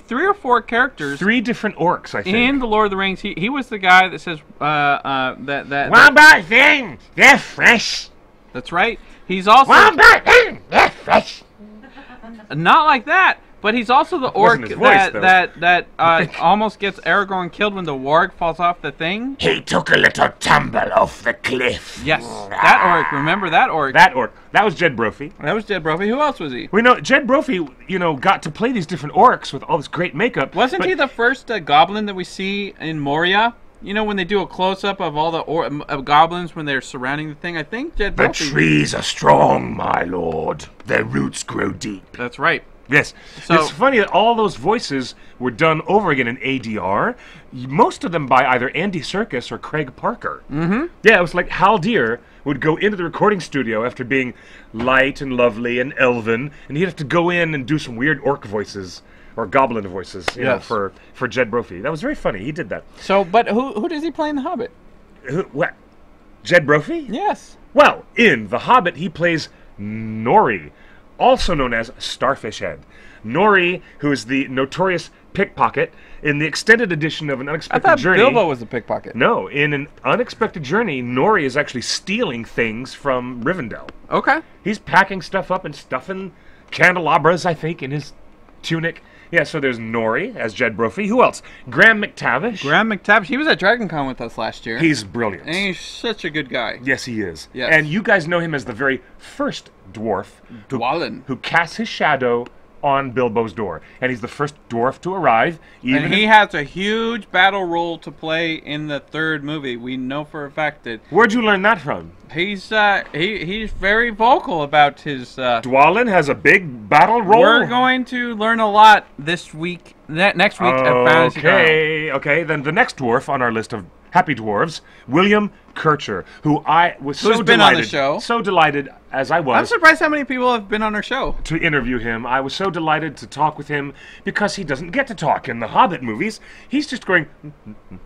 Speaker 6: 3 or 4 characters.
Speaker 5: 3 different orcs, I think.
Speaker 6: In the Lord of the Rings. He was the guy that says that.
Speaker 5: Wombat thing, they're fresh.
Speaker 6: That's right. He's also
Speaker 5: Wombat thing, they're fresh.
Speaker 6: Not like that. But he's also the orc that almost gets Aragorn killed when the warg falls off the thing.
Speaker 5: He took a little tumble off the cliff.
Speaker 6: Yes, that orc. Remember that orc?
Speaker 5: That orc. That was Jed Brophy.
Speaker 6: That was Jed Brophy. Who else was he?
Speaker 5: We know Jed Brophy, got to play these different orcs with all this great makeup.
Speaker 6: Wasn't he the first goblin that we see in Moria? When they do a close-up of all the goblins when they're surrounding the thing, I think Jed Brophy...
Speaker 5: The trees are strong, my lord. Their roots grow deep.
Speaker 6: That's right.
Speaker 5: Yes. So, it's funny that all those voices were done over again in ADR, most of them by either Andy Serkis or Craig Parker.
Speaker 6: Mm-hmm.
Speaker 5: Yeah, it was like Hal Deer would go into the recording studio after being light and lovely and elven, and he'd have to go in and do some weird orc voices or goblin voices, for Jed Brophy. That was very funny. He did that.
Speaker 6: So, but who does he play in The Hobbit?
Speaker 5: What? Jed Brophy?
Speaker 6: Yes.
Speaker 5: Well, in The Hobbit, he plays Nori, also known as Starfish Head. Nori, who is the notorious pickpocket, in the extended edition of An Unexpected Journey...
Speaker 6: I thought Bilbo was a pickpocket.
Speaker 5: No, in An Unexpected Journey, Nori is actually stealing things from Rivendell.
Speaker 6: Okay.
Speaker 5: He's packing stuff up and stuffing candelabras, I think, in his tunic. Yeah, so there's Nori as Jed Brophy. Who else? Graham McTavish.
Speaker 6: He was at DragonCon with us last year.
Speaker 5: He's brilliant.
Speaker 6: And he's such a good guy.
Speaker 5: Yes, he is.
Speaker 6: Yes.
Speaker 5: And you guys know him as the very first dwarf who casts his shadow on Bilbo's door. And he's the first dwarf to arrive.
Speaker 6: And he has a huge battle role to play in the 3rd movie. We know for a fact that...
Speaker 5: Where'd you learn that from?
Speaker 6: He's very vocal about his...
Speaker 5: Dwalin has a big battle role?
Speaker 6: We're going to learn a lot this week, next week at FantasyCon.
Speaker 5: Okay. Then the next dwarf on our list of happy dwarves, William Kircher, who I was so
Speaker 6: been
Speaker 5: delighted,
Speaker 6: on the show.
Speaker 5: So delighted as I was.
Speaker 6: I'm surprised how many people have been on our show.
Speaker 5: To interview him. I was so delighted to talk with him because he doesn't get to talk in the Hobbit movies. He's just going,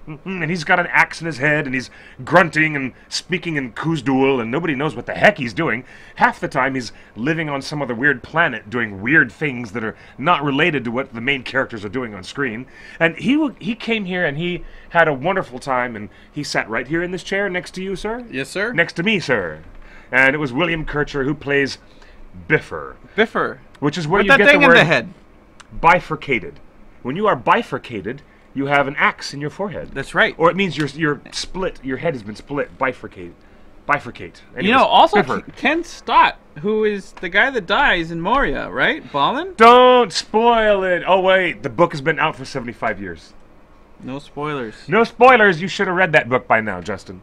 Speaker 5: and he's got an axe in his head, and he's grunting and speaking in Khuzdul, and nobody knows what the heck he's doing. Half the time he's living on some other weird planet doing weird things that are not related to what the main characters are doing on screen. And he came here and he had a wonderful time, and he sat right here in this chair next to you, sir.
Speaker 6: Yes, sir.
Speaker 5: Next to me, sir. And it was William Kircher who plays Bifur.
Speaker 6: Bifur.
Speaker 5: Which is where
Speaker 6: Put
Speaker 5: you get
Speaker 6: that thing
Speaker 5: the word
Speaker 6: in the head.
Speaker 5: Bifurcated. When you are bifurcated, you have an axe in your forehead.
Speaker 6: That's right.
Speaker 5: Or it means you're split. Your head has been split. Bifurcate. Anyways,
Speaker 6: also
Speaker 5: Bifur.
Speaker 6: Ken Stott, who is the guy that dies in Moria, right? Balin?
Speaker 5: Don't spoil it. Oh, wait. The book has been out for 75 years.
Speaker 6: No spoilers.
Speaker 5: No spoilers. You should have read that book by now, Justin.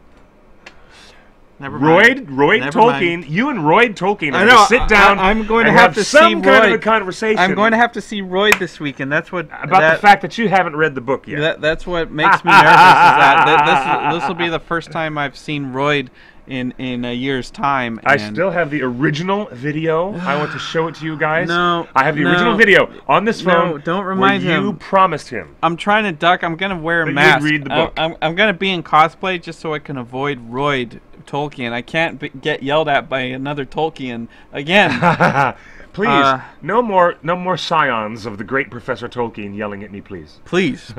Speaker 6: Never mind.
Speaker 5: Royd
Speaker 6: Never
Speaker 5: Tolkien.
Speaker 6: mind.
Speaker 5: You and Royd Tolkien
Speaker 6: I
Speaker 5: are
Speaker 6: know.
Speaker 5: going to sit down
Speaker 6: I'm going to
Speaker 5: and
Speaker 6: have to
Speaker 5: some
Speaker 6: see
Speaker 5: kind
Speaker 6: Royd.
Speaker 5: of a conversation.
Speaker 6: I'm going to have to see Royd this week, and that's what...
Speaker 5: About the fact that you haven't read the book yet.
Speaker 6: That's what makes me nervous, is that this will be the first time I've seen Royd in a year's time.
Speaker 5: I
Speaker 6: and
Speaker 5: still have the original video. I want to show it to you guys.
Speaker 6: No,
Speaker 5: I have the
Speaker 6: no.
Speaker 5: original video on this phone.
Speaker 6: No, don't remind
Speaker 5: where you
Speaker 6: him.
Speaker 5: promised him.
Speaker 6: I'm trying to duck. I'm gonna wear a
Speaker 5: But you'd
Speaker 6: mask.
Speaker 5: read the book.
Speaker 6: I'm gonna be in cosplay just so I can avoid Royd Tolkien. I can't get yelled at by another Tolkien again.
Speaker 5: Please, no more scions of the great Professor Tolkien yelling at me, please.
Speaker 6: Please.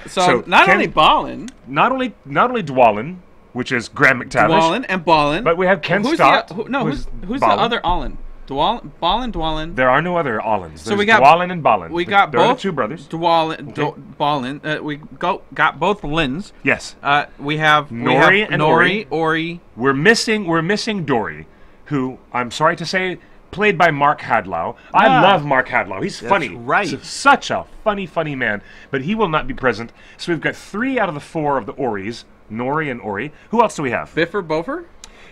Speaker 6: So not only Ballin,
Speaker 5: not only Dwalin, which is Graham McTavish,
Speaker 6: Dwalin and Ballin,
Speaker 5: but we have Ken
Speaker 6: who's
Speaker 5: Stott.
Speaker 6: who's the
Speaker 5: Ballin.
Speaker 6: other Allin? Dwalin.
Speaker 5: There are no other Allins.
Speaker 6: So we
Speaker 5: There's
Speaker 6: got
Speaker 5: Dwalin and Ballin.
Speaker 6: We got
Speaker 5: They're
Speaker 6: both
Speaker 5: the two brothers.
Speaker 6: Dwalin,
Speaker 5: Okay.
Speaker 6: Ballin. We got both Lins.
Speaker 5: Yes.
Speaker 6: We have
Speaker 5: Nori and
Speaker 6: Ori.
Speaker 5: We're missing Dory, who I'm sorry to say, played by Mark Hadlow. I love Mark Hadlow. He's funny.
Speaker 6: right.
Speaker 5: He's such a funny man. But he will not be present. So we've got 3 out of the 4 of the Oris, Nori and Ori. Who else do we have?
Speaker 6: Biffer Bofer?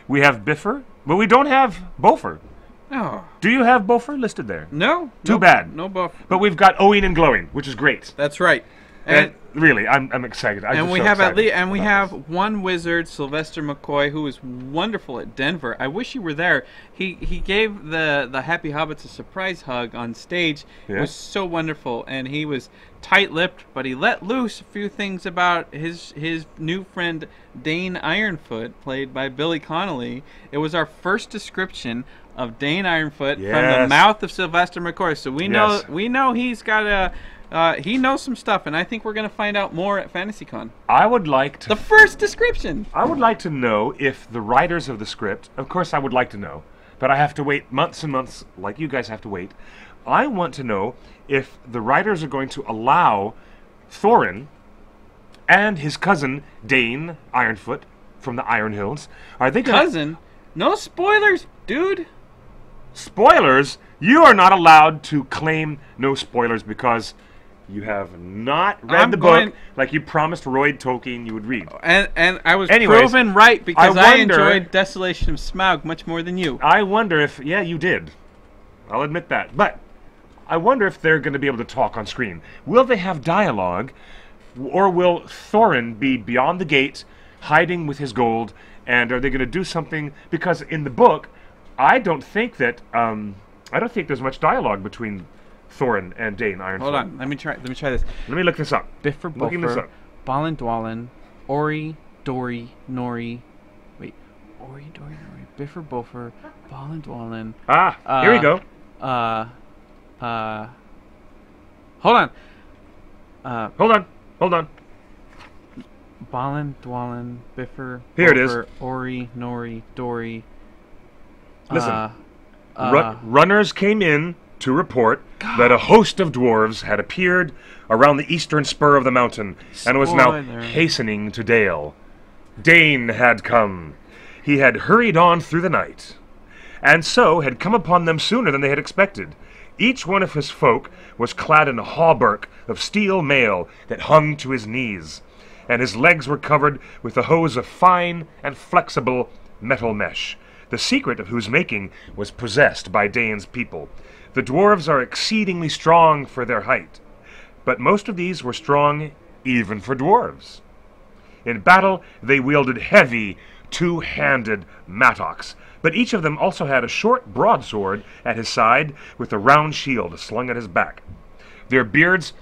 Speaker 5: We have Biffer, but we don't have Beaufort.
Speaker 6: Oh.
Speaker 5: Do you have Beaufort listed there?
Speaker 6: No.
Speaker 5: Too bad.
Speaker 6: No buff.
Speaker 5: But we've got Owen and Glowing, which is great.
Speaker 6: That's right.
Speaker 5: And really, I'm excited.
Speaker 6: And we have we have one wizard, Sylvester McCoy, who is wonderful at Denver. I wish you were there. He gave the Happy Hobbits a surprise hug on stage. It was so wonderful, and he was tight-lipped, but he let loose a few things about his new friend Dane Ironfoot, played by Billy Connolly. It was our first description of Dane Ironfoot from the mouth of Sylvester McCoy. So we know he's got he knows some stuff, and I think we're going to find out more at FantasyCon.
Speaker 5: I would like to...
Speaker 6: The first description!
Speaker 5: I would like to know if the writers of the script... Of course, I would like to know, but I have to wait months and months, like you guys have to wait. I want to know if the writers are going to allow Thorin and his cousin, Dane Ironfoot, from the Iron Hills... Are they gonna...
Speaker 6: Cousin? No spoilers, dude!
Speaker 5: Spoilers? You are not allowed to claim no spoilers because... You have not read the book like you promised Royd Tolkien you would read.
Speaker 6: And I was proven right because I enjoyed Desolation of Smaug much more than you.
Speaker 5: I wonder if... Yeah, you did. I'll admit that. But I wonder if they're going to be able to talk on screen. Will they have dialogue? Or will Thorin be beyond the gate, hiding with his gold? And are they going to do something? Because in the book, I don't think that... I don't think there's much dialogue between... Thorin and Dane Ironfoot.
Speaker 6: Hold on, let me try this.
Speaker 5: Let me look this up.
Speaker 6: Biffer Bofer, Ballin Dwalin, Ori, Dory, Nori. Wait, Ori, Dory, Nori. Biffer Bofer, Ballin Dwalin.
Speaker 5: Here we go.
Speaker 6: Hold on.
Speaker 5: Hold on.
Speaker 6: Ballin Dwalin, Biffer.
Speaker 5: Here
Speaker 6: Bofer,
Speaker 5: it is.
Speaker 6: Ori, Nori, Dory.
Speaker 5: Listen. Runners came in to report that a host of dwarves had appeared around the eastern spur of the mountain and was now hastening to Dale. Dane had come. He had hurried on through the night, and so had come upon them sooner than they had expected. Each one of his folk was clad in a hauberk of steel mail that hung to his knees, and his legs were covered with a hose of fine and flexible metal mesh, the secret of whose making was possessed by Dane's people. The dwarves are exceedingly strong for their height, but most of these were strong even for dwarves. In battle, they wielded heavy, two-handed mattocks, but each of them also had a short broadsword at his side with a round shield slung at his back. Their beards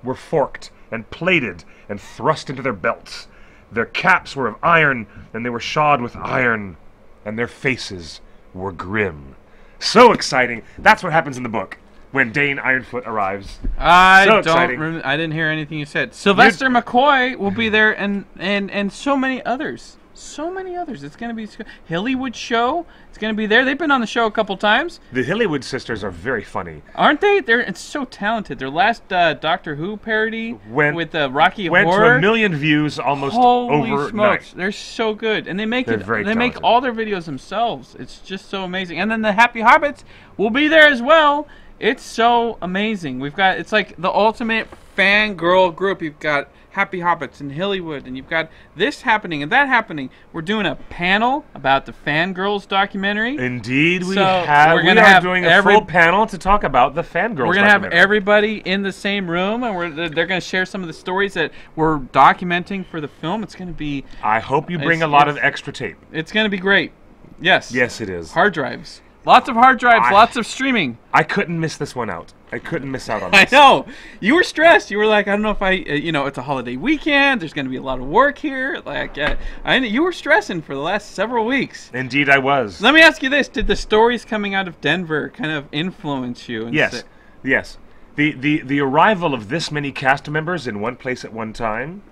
Speaker 5: were forked and plated and thrust into their belts. Their caps were of iron, and they were shod with iron, and their faces were grim. So exciting. That's what happens in the book when Dane Ironfoot arrives.
Speaker 6: I didn't hear anything you said. Sylvester McCoy will be there, and so many others. So many others. It's going to be Hillywood show. It's going to be there. They've been on the show a couple times.
Speaker 5: The Hillywood sisters are very funny,
Speaker 6: aren't they? It's so talented. Their last Doctor Who parody with Rocky Horror
Speaker 5: went to 1 million views almost overnight.
Speaker 6: Holy smokes! They're so good, and they make make all their videos themselves. It's just so amazing. And then the Happy Hobbits will be there as well. It's so amazing. It's like the ultimate fangirl group. You've got Happy Hobbits and Hillywood, and you've got this happening and that happening. We're doing a panel about the Fangirls documentary.
Speaker 5: Indeed, we
Speaker 6: So
Speaker 5: have.
Speaker 6: we're
Speaker 5: We
Speaker 6: gonna
Speaker 5: are
Speaker 6: have
Speaker 5: doing a full panel to talk about the Fangirls
Speaker 6: We're going to have
Speaker 5: documentary.
Speaker 6: everybody in the same room, and they're going to share some of the stories that we're documenting for the film. It's going to be...
Speaker 5: I hope you bring a lot of extra tape.
Speaker 6: It's going to be great. Yes.
Speaker 5: Yes, it is.
Speaker 6: Hard drives. Lots of hard drives, lots of streaming.
Speaker 5: I couldn't miss this one out. I couldn't miss out on
Speaker 6: I
Speaker 5: this.
Speaker 6: know. You were stressed. You were like, I don't know if it's a holiday weekend. There's going to be a lot of work here. Like, you were stressing for the last several weeks.
Speaker 5: Indeed, I was.
Speaker 6: Let me ask you this. Did the stories coming out of Denver kind of influence you?
Speaker 5: Yes. Yes. The arrival of this many cast members in one place at one time,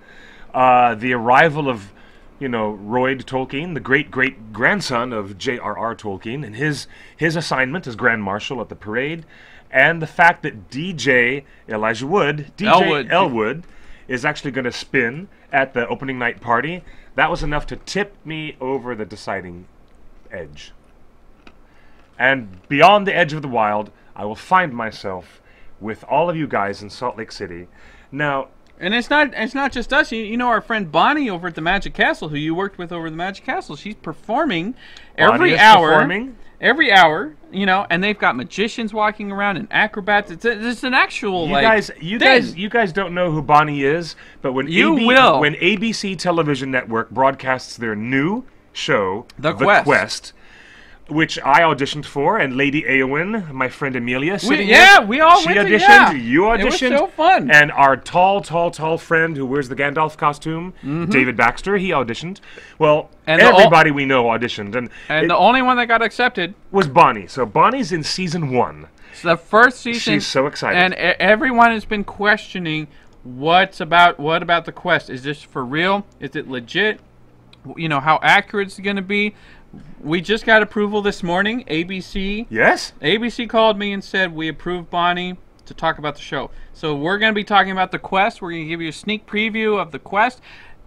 Speaker 5: the arrival of, Royd Tolkien, the great-great-grandson of J.R.R. Tolkien, and his assignment as Grand Marshal at the parade, and the fact that DJ Elwood, is actually going to spin at the opening night party, that was enough to tip me over the deciding edge. And beyond the edge of the wild, I will find myself with all of you guys in Salt Lake City. Now...
Speaker 6: And it's not just us. You know our friend Bonnie over at the Magic Castle, who you worked with over at the Magic Castle. She's performing every hour, and they've got magicians walking around and acrobats. It's an actual
Speaker 5: you guys don't know who Bonnie is, but when when ABC Television Network broadcasts their new show, The Quest, which I auditioned for, and Lady Eowyn, my friend Amelia,
Speaker 6: we all
Speaker 5: she
Speaker 6: went
Speaker 5: auditioned.
Speaker 6: To,
Speaker 5: You auditioned.
Speaker 6: It was so fun.
Speaker 5: And our tall friend who wears the Gandalf costume, David Baxter, he auditioned. Well, and everybody we know auditioned, and
Speaker 6: the only one that got accepted
Speaker 5: was Bonnie. So Bonnie's in season 1.
Speaker 6: It's the first season.
Speaker 5: She's so excited,
Speaker 6: and everyone has been questioning what about the Quest? Is this for real? Is it legit? How accurate is it going to be? We just got approval this morning. ABC.
Speaker 5: Yes?
Speaker 6: ABC called me and said we approved Bonnie to talk about the show. So we're going to be talking about The Quest. We're going to give you a sneak preview of The Quest.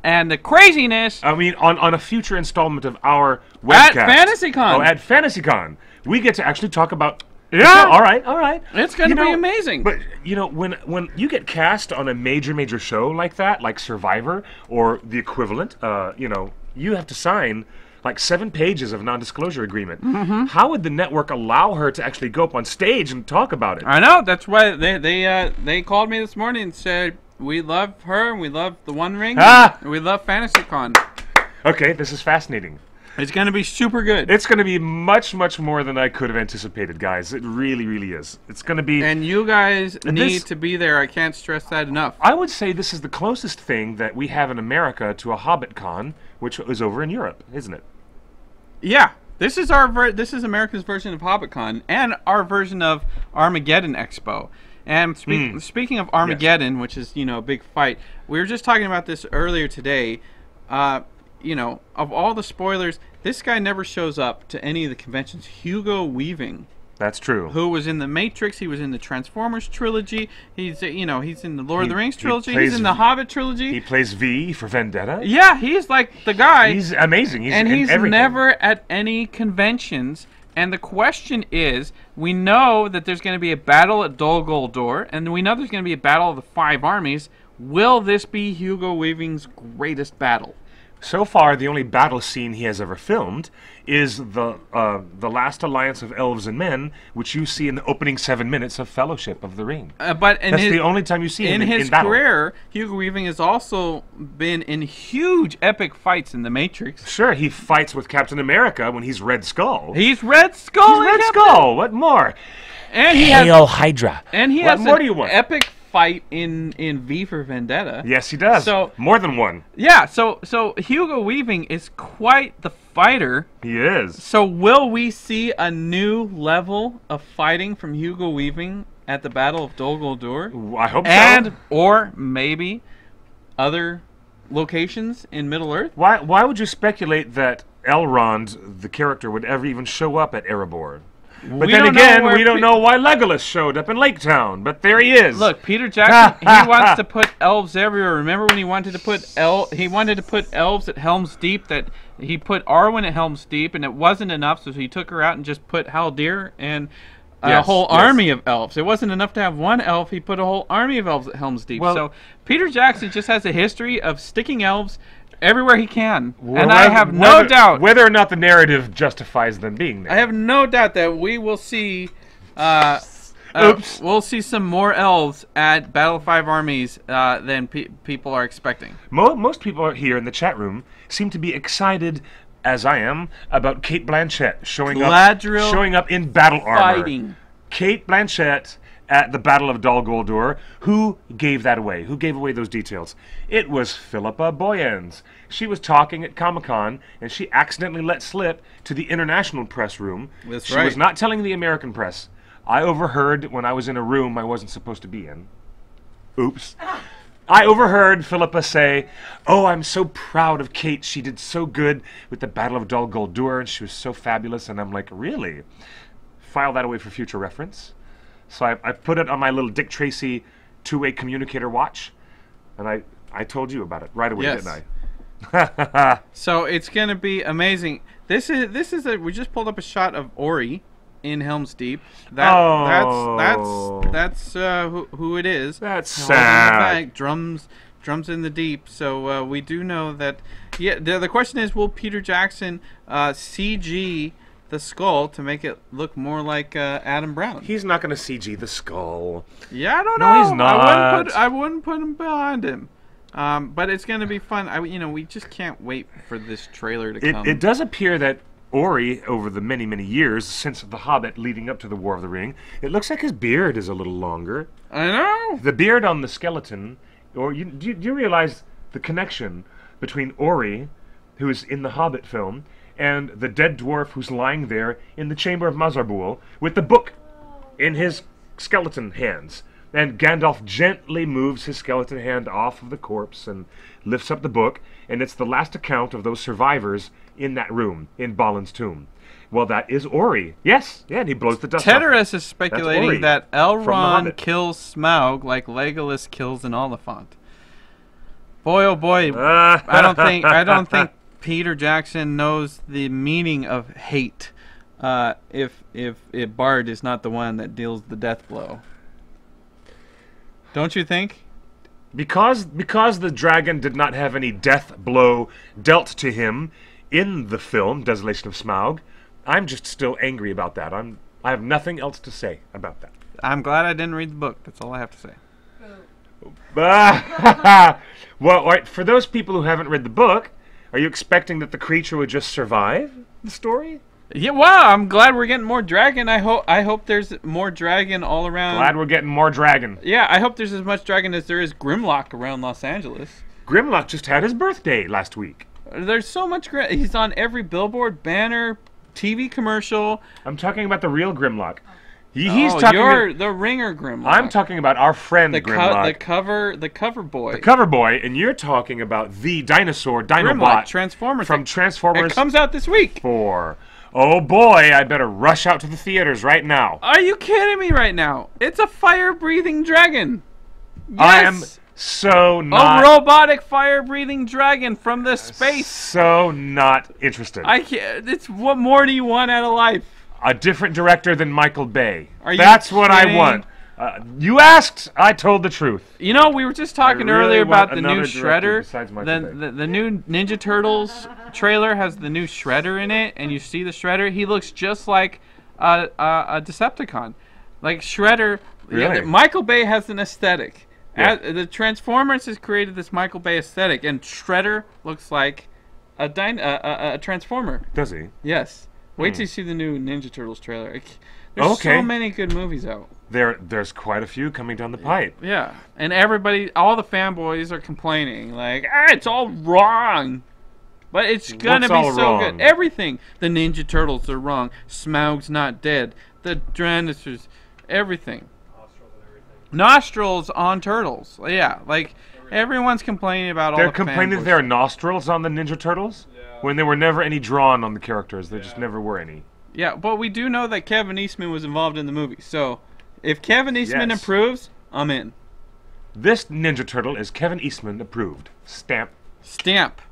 Speaker 6: And the craziness...
Speaker 5: I mean, on a future installment of our webcast.
Speaker 6: At FantasyCon.
Speaker 5: Oh, at FantasyCon. We get to actually talk about... Yeah. All right.
Speaker 6: It's going to be amazing.
Speaker 5: But, when you get cast on a major show like that, like Survivor, or the equivalent, you have to sign... like 7 pages of non-disclosure agreement. How would the network allow her to actually go up on stage and talk about it?
Speaker 6: I know. That's why they called me this morning and said, we love her, and we love TheOneRing, and we love FantasyCon.
Speaker 5: Okay, this is fascinating.
Speaker 6: It's going to be super good.
Speaker 5: It's going to be much more than I could have anticipated, guys. It really is. It's going to be...
Speaker 6: And you guys need to be there. I can't stress that enough.
Speaker 5: I would say this is the closest thing that we have in America to a HobbitCon, which is over in Europe, isn't it?
Speaker 6: Yeah. This is America's version of HobbitCon and our version of Armageddon Expo. And speaking of Armageddon, which is, a big fight, we were just talking about this earlier today. Of all the spoilers, this guy never shows up to any of the conventions. Hugo Weaving.
Speaker 5: That's true.
Speaker 6: Who was in the Matrix? He was in the Transformers trilogy. He's he's in the Lord of the Rings trilogy. He's in the Hobbit trilogy.
Speaker 5: He plays V for Vendetta.
Speaker 6: Yeah, he's like the guy.
Speaker 5: He's amazing.
Speaker 6: He's never at any conventions. And the question is, we know that there's going to be a battle at Dol Guldur, and we know there's going to be a battle of the 5 armies. Will this be Hugo Weaving's greatest battle?
Speaker 5: So far, the only battle scene he has ever filmed is the last alliance of elves and men, which you see in the opening 7 minutes of Fellowship of the Ring.
Speaker 6: That's
Speaker 5: the only time you see him in battle. In his
Speaker 6: career, Hugo Weaving has also been in huge epic fights in the Matrix.
Speaker 5: Sure, he fights with Captain America when he's Red Skull.
Speaker 6: He's Red Skull.
Speaker 5: He's Red Skull. What more?
Speaker 6: And he
Speaker 5: Hail Hydra.
Speaker 6: And he
Speaker 5: what
Speaker 6: has
Speaker 5: more do you want?
Speaker 6: Epic fight in V for Vendetta.
Speaker 5: Yes, he does. So more than one.
Speaker 6: Yeah. So Hugo Weaving is quite the fighter.
Speaker 5: He is.
Speaker 6: So will we see a new level of fighting from Hugo Weaving at the Battle of Dol Guldur?
Speaker 5: I hope so.
Speaker 6: Or maybe other locations in Middle Earth.
Speaker 5: Why would you speculate that Elrond, the character, would ever even show up at Erebor? But then again, we don't know why Legolas showed up in Lake Town, but there he is.
Speaker 6: Look, Peter Jackson, he wants to put elves everywhere. Remember when he wanted to put elves at Helm's Deep? That he put Arwen at Helm's Deep, and it wasn't enough, so he took her out and just put Haldir. And a whole army of elves. It wasn't enough to have one elf. He put a whole army of elves at Helm's Deep.
Speaker 5: Well,
Speaker 6: so Peter Jackson just has a history of sticking elves everywhere he can. And I have no doubt...
Speaker 5: Whether or not the narrative justifies them being there.
Speaker 6: I have no doubt that we will see... we'll see some more elves at Battle of Five Armies than people are expecting.
Speaker 5: Most people here in the chat room seem to be excited, as I am, about Cate Blanchett showing up in battle armor.
Speaker 6: Fighting.
Speaker 5: Cate Blanchett at the Battle of Dol Guldur. Who gave that away? Who gave away those details? It was Philippa Boyens. She was talking at Comic-Con, and she accidentally let slip to the international press room.
Speaker 6: That's
Speaker 5: right. She was not telling the American press. I overheard when I was in a room I wasn't supposed to be in. Oops. I overheard Philippa say, "Oh, I'm so proud of Kate. She did so good with the Battle of Dol Guldur, and she was so fabulous." And I'm like, really? File that away for future reference. So I put it on my little Dick Tracy two-way communicator watch, and I told you about it right away, didn't I?
Speaker 6: So it's gonna be amazing. We just pulled up a shot of Ori in Helm's Deep. That's who it is.
Speaker 5: That's sad.
Speaker 6: Drums in the deep. So we do know that. Yeah. The question is, will Peter Jackson CG the skull to make it look more like Adam Brown?
Speaker 5: He's not going to CG the skull.
Speaker 6: Yeah, I don't know.
Speaker 5: No, he's not.
Speaker 6: I wouldn't put him behind him. But it's going to be fun. We just can't wait for this trailer to come.
Speaker 5: It does appear that Ori, over the many, many years since The Hobbit leading up to the War of the Ring, it looks like his beard is a little longer.
Speaker 6: I know.
Speaker 5: The beard on the skeleton, do you realize the connection between Ori, who is in the Hobbit film, and the dead dwarf who's lying there in the Chamber of Mazarbul with the book in his skeleton hands? And Gandalf gently moves his skeleton hand off of the corpse and lifts up the book, and it's the last account of those survivors in that room, in Balin's tomb. Well, that is Ori. Yes, yeah, and he blows the dust off.
Speaker 6: Teteris is speculating that Elrond kills Smaug like Legolas kills an Oliphant. Boy, oh boy, I don't think Peter Jackson knows the meaning of hate. If Bard is not the one that deals the death blow. Don't you think?
Speaker 5: Because the dragon did not have any death blow dealt to him in the film Desolation of Smaug, I'm just still angry about that. I have nothing else to say about that.
Speaker 6: I'm glad I didn't read the book. That's all I have to say.
Speaker 5: Well, right, for those people who haven't read the book, are you expecting that the creature would just survive the story?
Speaker 6: Yeah, wow, I'm glad we're getting more dragon. I hope there's more dragon all around.
Speaker 5: Glad we're getting more dragon.
Speaker 6: Yeah, I hope there's as much dragon as there is Grimlock around Los Angeles.
Speaker 5: Grimlock just had his birthday last week.
Speaker 6: There's so much he's on every billboard, banner, TV commercial.
Speaker 5: I'm talking about the real Grimlock.
Speaker 6: You're the ringer Grimlock.
Speaker 5: I'm talking about our friend Grimlock.
Speaker 6: The cover boy.
Speaker 5: The cover boy, and you're talking about the dinosaur, Dinobot.
Speaker 6: Grimlock, Transformers.
Speaker 5: From Transformers.
Speaker 6: It comes out this week.
Speaker 5: 4. Oh boy, I better rush out to the theaters right now.
Speaker 6: Are you kidding me right now? It's a fire-breathing dragon. Yes.
Speaker 5: I am so not...
Speaker 6: A robotic fire-breathing dragon from the space.
Speaker 5: So not interested.
Speaker 6: I can't... What more do you want out of life?
Speaker 5: A different director than Michael Bay.
Speaker 6: That's
Speaker 5: what I want. You asked, I told the truth.
Speaker 6: You know, we were just talking earlier about the new Shredder. The new Ninja Turtles trailer has the new Shredder in it, and you see the Shredder. He looks just like a Decepticon. Like Shredder.
Speaker 5: Really?
Speaker 6: Yeah, Michael Bay has an aesthetic. Yeah. The Transformers has created this Michael Bay aesthetic, and Shredder looks like a Transformer.
Speaker 5: Does he?
Speaker 6: Yes. Wait till you see the new Ninja Turtles trailer. There's so many good movies out.
Speaker 5: There's quite a few coming down the pipe.
Speaker 6: Yeah, and all the fanboys are complaining, like, it's all wrong. But it's gonna be so good. Everything. The Ninja Turtles are wrong. Smaug's not dead. The dinosaurs, everything. Nostrils on turtles. Yeah, like everyone's complaining about all the fanboys.
Speaker 5: They're complaining that there are nostrils on the Ninja Turtles? Yeah. When there were never any drawn on the characters. There just never were any.
Speaker 6: Yeah, but we do know that Kevin Eastman was involved in the movie. So, if Kevin Eastman approves, I'm in.
Speaker 5: This Ninja Turtle is Kevin Eastman approved. Stamp.
Speaker 6: Stamp.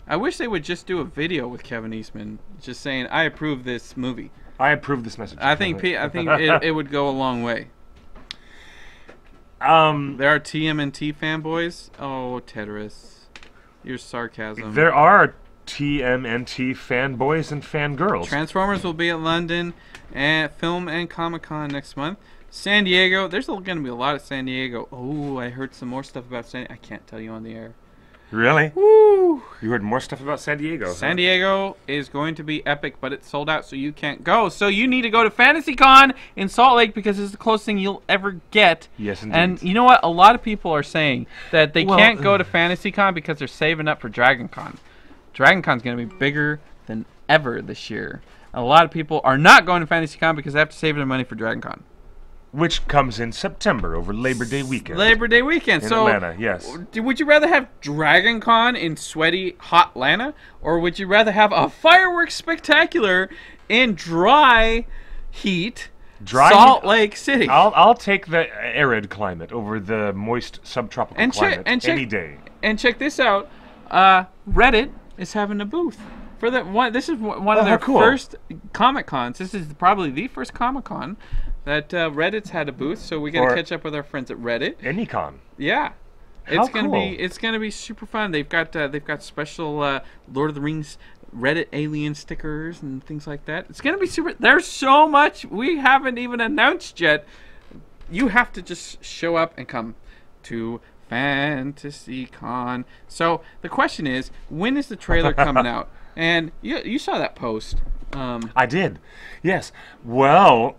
Speaker 6: I wish they would just do a video with Kevin Eastman just saying, I approve this movie.
Speaker 5: I approve this message.
Speaker 6: I think it would go a long way. There are TMNT fanboys. Oh, Tetris, your sarcasm.
Speaker 5: There are TMNT fanboys and fangirls.
Speaker 6: Transformers will be at London and Film and Comic-Con next month. San Diego, there's going to be a lot of San Diego. Oh, I heard some more stuff about San Diego. I can't tell you on the air.
Speaker 5: Really?
Speaker 6: Woo!
Speaker 5: You heard more stuff about San Diego.
Speaker 6: San Diego is going to be epic, but it's sold out, so you can't go. So you need to go to FantasyCon in Salt Lake because it's the closest thing you'll ever get.
Speaker 5: Yes, indeed.
Speaker 6: And you know what? A lot of people are saying that they can't go to FantasyCon because they're saving up for DragonCon. DragonCon's going to be bigger than ever this year. A lot of people are not going to FantasyCon because they have to save their money for DragonCon.
Speaker 5: Which comes in September over Labor Day weekend.
Speaker 6: Labor Day weekend.
Speaker 5: In
Speaker 6: so
Speaker 5: Atlanta, yes.
Speaker 6: Would you rather have DragonCon in sweaty, hot Atlanta? Or would you rather have a fireworks spectacular in dry heat Salt Lake City?
Speaker 5: I'll take the arid climate over the moist subtropical climate any day.
Speaker 6: And check this out. Reddit is having a booth. For the one, this is one of their first Comic Cons. This is probably the first Comic Con that Reddit's had a booth. So we got to catch up with our friends at Reddit.
Speaker 5: Any con.
Speaker 6: Yeah, it's gonna be super fun. They've got special Lord of the Rings Reddit alien stickers and things like that. It's gonna be super. There's so much we haven't even announced yet. You have to just show up and come to FantasyCon. So the question is, when is the trailer coming out? And you saw that post.
Speaker 5: I did. Yes. Well,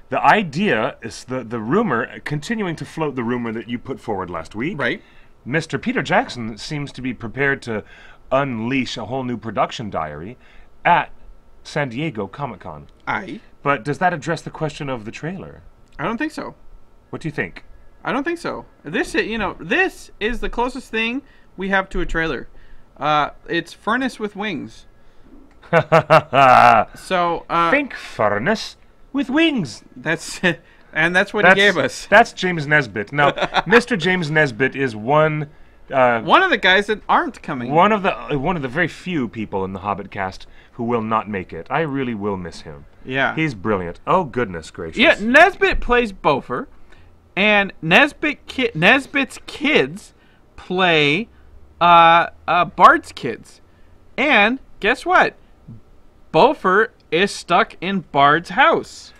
Speaker 5: the idea is the rumor, continuing to float the rumor that you put forward last week.
Speaker 6: Right.
Speaker 5: Mr. Peter Jackson seems to be prepared to unleash a whole new production diary at San Diego Comic-Con.
Speaker 6: Aye.
Speaker 5: But does that address the question of the trailer?
Speaker 6: I don't think so.
Speaker 5: What do you think?
Speaker 6: I don't think so. This is the closest thing we have to a trailer. It's Furnace with Wings. So
Speaker 5: think Furnace with Wings.
Speaker 6: That's what he gave us.
Speaker 5: That's James Nesbitt. Now, Mr. James Nesbitt is one
Speaker 6: of the guys that aren't coming.
Speaker 5: One of the very few people in the Hobbit cast who will not make it. I really will miss him.
Speaker 6: Yeah,
Speaker 5: he's brilliant. Oh goodness gracious.
Speaker 6: Yeah, Nesbitt plays Beaufort, and Nesbitt's kids play Bard's kids. And guess what? Beaufort is stuck in Bard's house.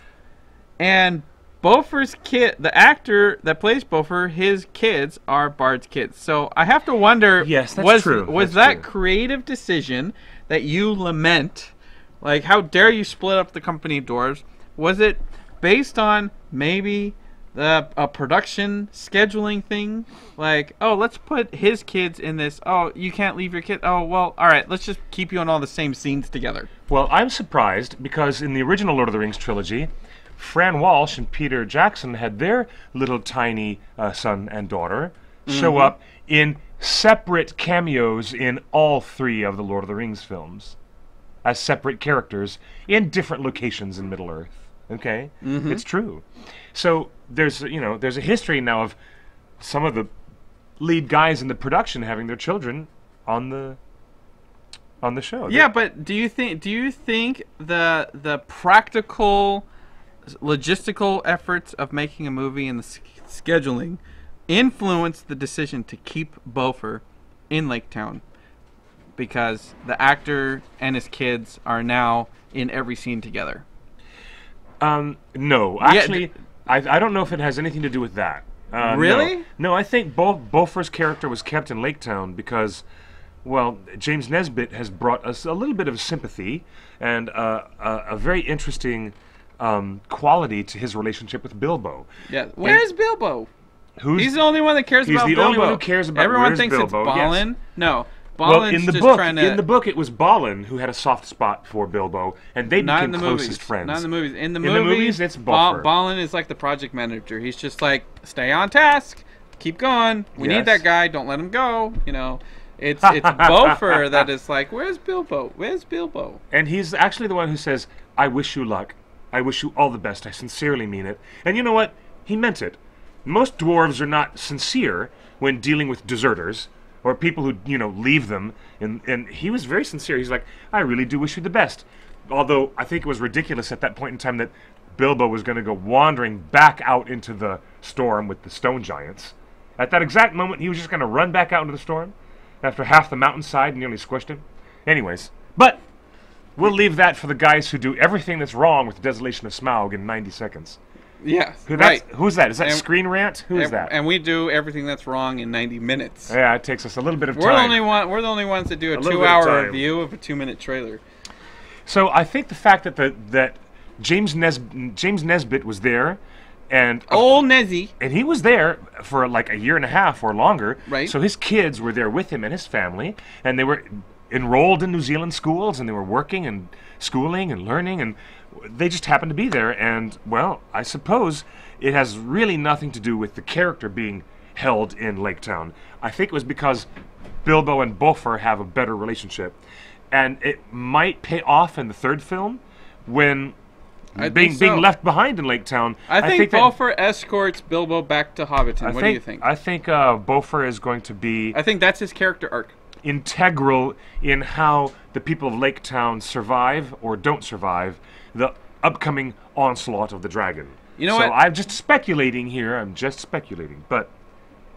Speaker 6: And Beaufort's kid, the actor that plays Beaufort, his kids are Bard's kids. So I have to wonder,
Speaker 5: yes, that's true.
Speaker 6: Was that creative decision that you lament, like how dare you split up the company of dwarves? Was it based on maybe a production scheduling thing, like, oh, let's put his kids in this, oh, you can't leave your kid, oh, well, all right, let's just keep you in all the same scenes together?
Speaker 5: Well, I'm surprised because in the original Lord of the Rings trilogy, Fran Walsh and Peter Jackson had their little tiny son and daughter show up in separate cameos in all three of the Lord of the Rings films as separate characters in different locations in Middle-earth. Okay? It's true. So there's a history now of some of the lead guys in the production having their children on the show.
Speaker 6: Yeah, but do you think the practical logistical efforts of making a movie and the scheduling influenced the decision to keep Beaufort in Lake Town? Because the actor and his kids are now in every scene together. No, actually, I don't know if it has anything to do with that.
Speaker 5: Really? No, I think Beaufort's character was kept in Lake Town because, well, James Nesbitt has brought us a little bit of sympathy and a very interesting quality to his relationship with Bilbo.
Speaker 6: Yeah, where's Bilbo? He's the only one that cares about Bilbo.
Speaker 5: He's the only one who cares about Bilbo.
Speaker 6: Everyone thinks Bilbo. It's Balin. Yes. No.
Speaker 5: Well, in the book, it was Balin who had a soft spot for Bilbo, and they became closest friends.
Speaker 6: Not in the movies. In the
Speaker 5: movies, it's Beaufort.
Speaker 6: Balin is like the project manager. He's just like, stay on task, keep going. We need that guy. Don't let him go. You know, it's Beaufort that is like, where's Bilbo? Where's Bilbo?
Speaker 5: And he's actually the one who says, "I wish you luck. I wish you all the best. I sincerely mean it." And you know what? He meant it. Most dwarves are not sincere when dealing with deserters or people who, leave them. And he was very sincere. He's like, "I really do wish you the best." although I think it was ridiculous at that point in time that Bilbo was going to go wandering back out into the storm with the stone giants. At that exact moment, he was just going to run back out into the storm after half the mountainside nearly squished him. Anyways, but we'll leave that for the guys who do everything that's wrong with the Desolation of Smaug in 90 seconds.
Speaker 6: Yeah,
Speaker 5: right. Who's that? Is that Screen Rant? Who is that?
Speaker 6: And we do everything that's wrong in 90 minutes.
Speaker 5: Yeah, it takes us a little bit of time.
Speaker 6: We're the only ones that do a 2-hour review of a 2-minute trailer.
Speaker 5: So I think the fact that James Nesbitt was there, and
Speaker 6: old Nezzy,
Speaker 5: and he was there for like a year and a half or longer.
Speaker 6: Right.
Speaker 5: So his kids were there with him and his family, and they were enrolled in New Zealand schools, and they were working and schooling and learning, and they just happened to be there. And well, I suppose it has really nothing to do with the character being held in Lake Town. I think it was because Bilbo and Bofur have a better relationship, and it might pay off in the third film when being left behind in Lake Town.
Speaker 6: I think Bofur escorts Bilbo back to Hobbiton. What do you think?
Speaker 5: I think Bofur is going to be...
Speaker 6: I think that's his character arc.
Speaker 5: Integral in how the people of Lake Town survive or don't survive the upcoming onslaught of the dragon.
Speaker 6: You know what?
Speaker 5: So I'm just speculating here. I'm just speculating. But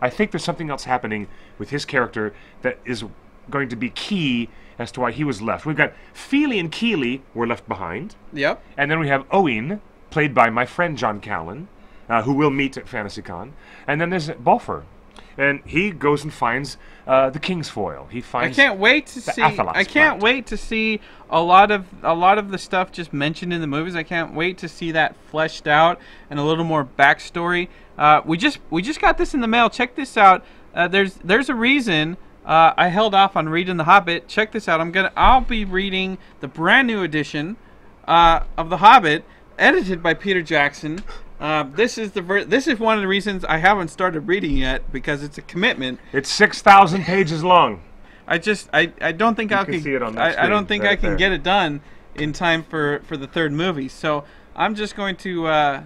Speaker 5: I think there's something else happening with his character that is going to be key as to why he was left. We've got Feely and Keely were left behind.
Speaker 6: Yep.
Speaker 5: And then we have Owen, played by my friend John Callan, who we'll meet at FantasyCon. And then there's Bofur. And he goes and finds the King's Foil. He finds.
Speaker 6: I can't wait to see. I can't wait to see a lot of the stuff just mentioned in the movies. I can't wait to see that fleshed out and a little more backstory. We just got this in the mail. Check this out. There's a reason I held off on reading The Hobbit. Check this out. I'll be reading the brand new edition of The Hobbit, edited by Peter Jackson. This is one of the reasons I haven't started reading yet, because it's a commitment.
Speaker 5: It's 6,000 pages long.
Speaker 6: I don't think I can
Speaker 5: see it on the screen.
Speaker 6: I don't think I can get it done in time for the third movie. So I'm just going to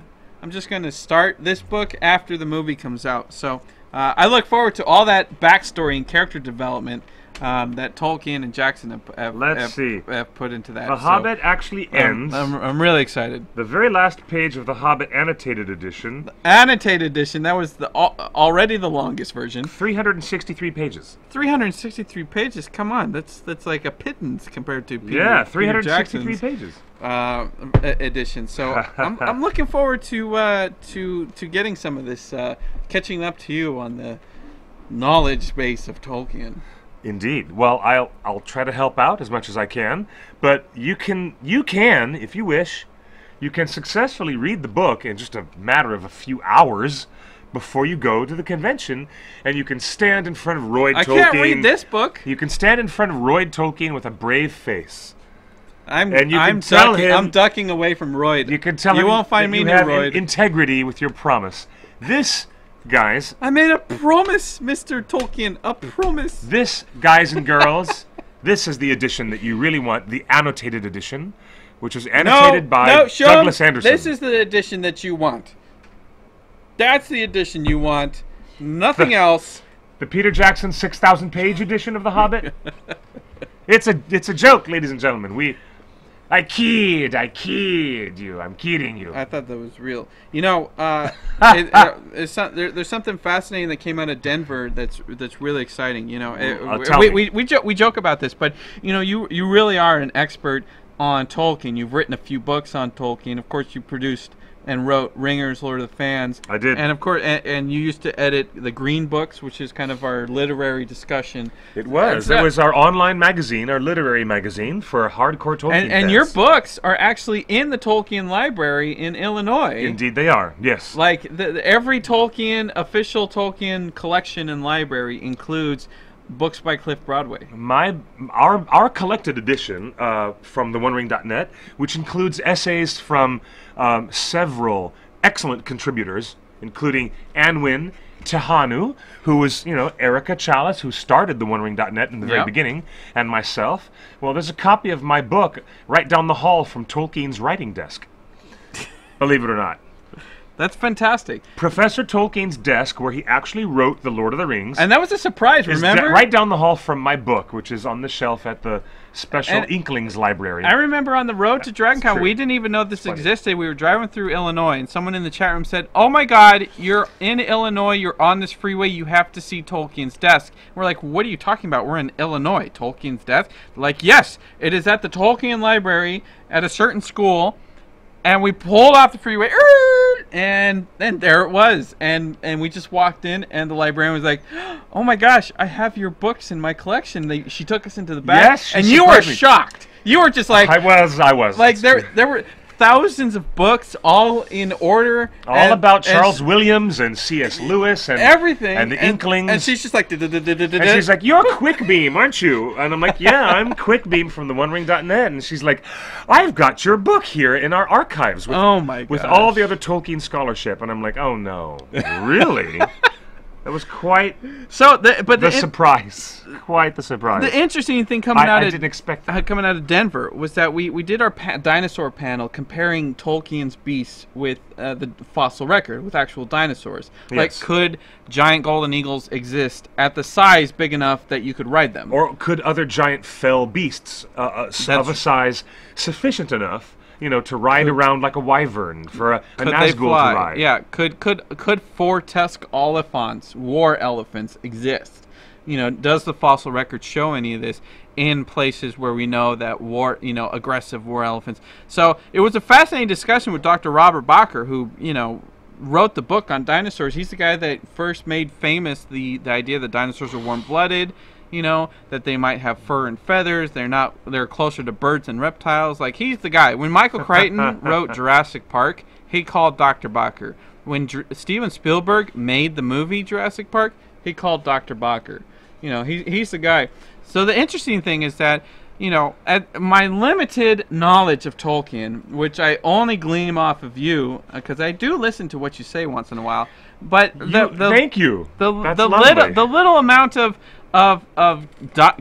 Speaker 6: start this book after the movie comes out. So I look forward to all that backstory and character development that Tolkien and Jackson have put into that.
Speaker 5: The Hobbit actually ends.
Speaker 6: I'm really excited.
Speaker 5: The very last page of The Hobbit Annotated Edition.
Speaker 6: The Annotated Edition, that was already the longest version.
Speaker 5: 363 pages.
Speaker 6: 363 pages? Come on, that's like a pittance compared to
Speaker 5: Peter 363 pages.
Speaker 6: Edition. So I'm looking forward to getting some of this, catching up to you on the knowledge base of Tolkien.
Speaker 5: Indeed. Well, I'll try to help out as much as I can, but you can, if you wish, you can successfully read the book in just a matter of a few hours before you go to the convention, and you can stand in front of Royd Tolkien.
Speaker 6: I can't read this book.
Speaker 5: You can stand in front of Royd Tolkien with a brave face.
Speaker 6: I'm ducking away from Royd.
Speaker 5: You can tell him
Speaker 6: you won't find me near Royd.
Speaker 5: Integrity with your promise. This, guys,
Speaker 6: I made a promise, Mr. Tolkien, a promise.
Speaker 5: This, guys and girls, this is the edition that you really want, the annotated edition, which was annotated by Douglas Anderson.
Speaker 6: This is the edition that you want. That's the edition you want. Nothing else.
Speaker 5: The Peter Jackson 6,000-page edition of The Hobbit. It's a joke, ladies and gentlemen. I kid you. I'm kidding you.
Speaker 6: I thought that was real. You know, there's something fascinating that came out of Denver that's really exciting. You know, we joke about this, but you know, you really are an expert on Tolkien. You've written a few books on Tolkien. Of course, you produced and wrote Ringers, Lord of the Fans.
Speaker 5: I did.
Speaker 6: And of course, and you used to edit the Green Books, which is kind of our literary discussion.
Speaker 5: It was. It was our online magazine, our literary magazine for hardcore Tolkien fans.
Speaker 6: And your books are actually in the Tolkien Library in Illinois.
Speaker 5: Indeed they are, yes.
Speaker 6: Like, every official Tolkien collection and library includes books by Cliff Broadway.
Speaker 5: Our collected edition from TheOneRing.net, which includes essays from several excellent contributors, including Anwin Tehanu, who was, Erica Chalice, who started TheOneRing.net in the very beginning, and myself. Well, there's a copy of my book right down the hall from Tolkien's writing desk. Believe it or not.
Speaker 6: That's fantastic.
Speaker 5: Professor Tolkien's desk, where he actually wrote The Lord of the Rings.
Speaker 6: And that was a surprise, remember?
Speaker 5: Right down the hall from my book, which is on the shelf at the Special Inklings Library.
Speaker 6: I remember on the road to DragonCon,
Speaker 5: true.
Speaker 6: we didn't even know this existed. We were driving through Illinois, and someone in the chat room said, "Oh my God, you're in Illinois, you're on this freeway, you have to see Tolkien's desk." We're like, "What are you talking about? We're in Illinois. Tolkien's desk?" They're like, "Yes, it is at the Tolkien Library at a certain school." And we pulled off the freeway, and then there it was. And we just walked in, and the librarian was like, "Oh my gosh, I have your books in my collection." She took us into the back,
Speaker 5: Yes,
Speaker 6: and you were shocked. You were just like,
Speaker 5: I was.
Speaker 6: like there were thousands of books, all in order,
Speaker 5: all about Charles Williams and C.S. Lewis and
Speaker 6: everything,
Speaker 5: and the Inklings.
Speaker 6: And she's just like,
Speaker 5: and she's like, "You're Quickbeam, aren't you?" And I'm like, "Yeah, I'm Quickbeam from TheOneRing.net." And she's like, "I've got your book here in our archives with,
Speaker 6: oh my
Speaker 5: with all the other Tolkien scholarship." And I'm like, "Oh no, really?" That was quite the surprise. Quite the surprise.
Speaker 6: The interesting thing coming
Speaker 5: I didn't expect that.
Speaker 6: Coming out of Denver was that we did our dinosaur panel comparing Tolkien's beasts with the fossil record with actual dinosaurs.
Speaker 5: Yes.
Speaker 6: Like, could giant golden eagles exist at the size big enough that you could ride them?
Speaker 5: Or could other giant fell beasts of a size sufficient enough, to ride around like a wyvern for a Nazgul to ride?
Speaker 6: Yeah, could four-tusk oliphants, war elephants, exist? Does the fossil record show any of this in places where we know that aggressive war elephants? So it was a fascinating discussion with Dr. Robert Bacher, who, wrote the book on dinosaurs. He's the guy that first made famous the idea that dinosaurs are warm-blooded. That they might have fur and feathers. They're closer to birds and reptiles. Like, he's the guy. When Michael Crichton wrote Jurassic Park, he called Dr. Bacher. When Steven Spielberg made the movie Jurassic Park, he called Dr. Bacher. He's the guy. So the interesting thing is that, at my limited knowledge of Tolkien, which I only glean off of you, because I do listen to what you say once in a while, but
Speaker 5: thank you.
Speaker 6: The little amount of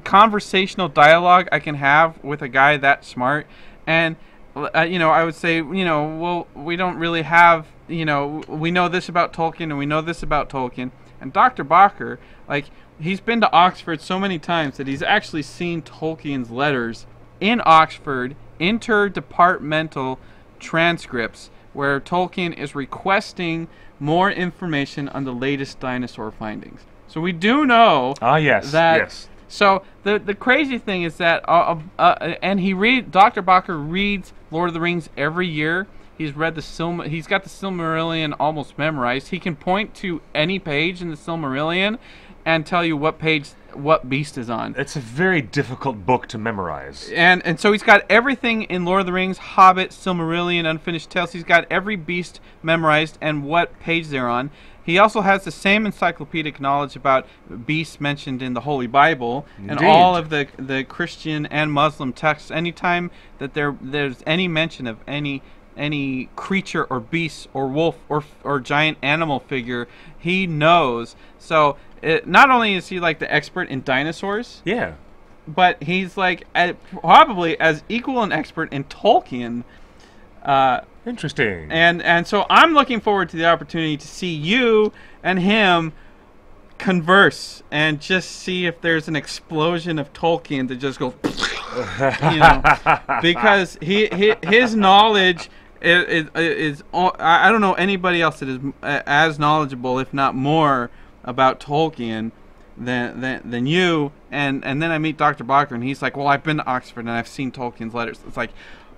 Speaker 6: conversational dialogue I can have with a guy that smart, and I would say, well, we don't really have, we know this about Tolkien and we know this about Tolkien, and Dr. Bacher, like, he's been to Oxford so many times that he's actually seen Tolkien's letters in Oxford, interdepartmental transcripts, where Tolkien is requesting more information on the latest dinosaur findings. So we do know
Speaker 5: yes.
Speaker 6: So the crazy thing is that and Dr. Bacher reads Lord of the Rings every year. He's read he's got the Silmarillion almost memorized. He can point to any page in the Silmarillion and tell you what page what beast is on.
Speaker 5: It's a very difficult book to memorize.
Speaker 6: And so he's got everything in Lord of the Rings, Hobbit, Silmarillion, Unfinished Tales. He's got every beast memorized and what page they're on. He also has the same encyclopedic knowledge about beasts mentioned in the Holy Bible. Indeed. And all of the Christian and Muslim texts. Anytime that there's any mention of any creature or beast or wolf or giant animal figure, he knows. So not only is he like the expert in dinosaurs,
Speaker 5: yeah,
Speaker 6: but he's like probably as equal an expert in Tolkien.
Speaker 5: Interesting.
Speaker 6: And so I'm looking forward to the opportunity to see you and him converse and just see if there's an explosion of Tolkien that just goes, because his knowledge is I don't know anybody else that is as knowledgeable, if not more, about Tolkien than you. And then I meet Dr. Bacher, and he's like, well, I've been to Oxford and I've seen Tolkien's letters. It's like,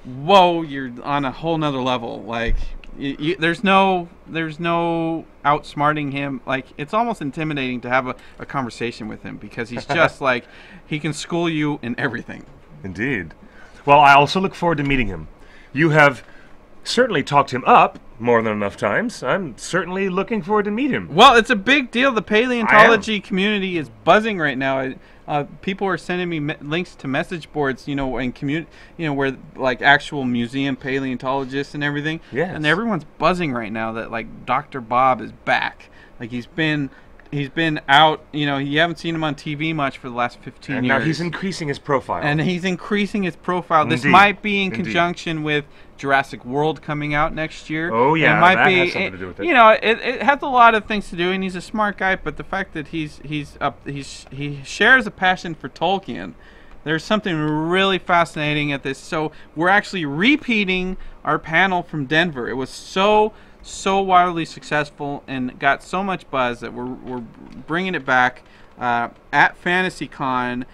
Speaker 6: whoa, you're on a whole nother level. Like, there's no outsmarting him. Like, it's almost intimidating to have a conversation with him, because he's just like, he can school you in everything.
Speaker 5: Indeed. Well, I also look forward to meeting him. You have certainly talked him up more than enough times. I'm certainly looking forward to meet him.
Speaker 6: Well, it's a big deal. The paleontology community is buzzing right now. People are sending me links to message boards, and where like actual museum paleontologists and everything.
Speaker 5: Yes.
Speaker 6: And everyone's buzzing right now that like Dr. Bob is back. Like, he's been been out. You know, you haven't seen him on TV much for the last 15
Speaker 5: And
Speaker 6: years.
Speaker 5: now he's increasing his profile.
Speaker 6: And he's increasing his profile. This
Speaker 5: Indeed.
Speaker 6: might be in
Speaker 5: Indeed.
Speaker 6: conjunction with Jurassic World coming out next year.
Speaker 5: Oh, yeah,
Speaker 6: it might
Speaker 5: that
Speaker 6: be,
Speaker 5: has something to do with it.
Speaker 6: You know, it has a lot of things to do, and he's a smart guy. But the fact that he shares a passion for Tolkien, there's something really fascinating at this. So we're actually repeating our panel from Denver. It was so wildly successful and got so much buzz that we're bringing it back at FantasyCon.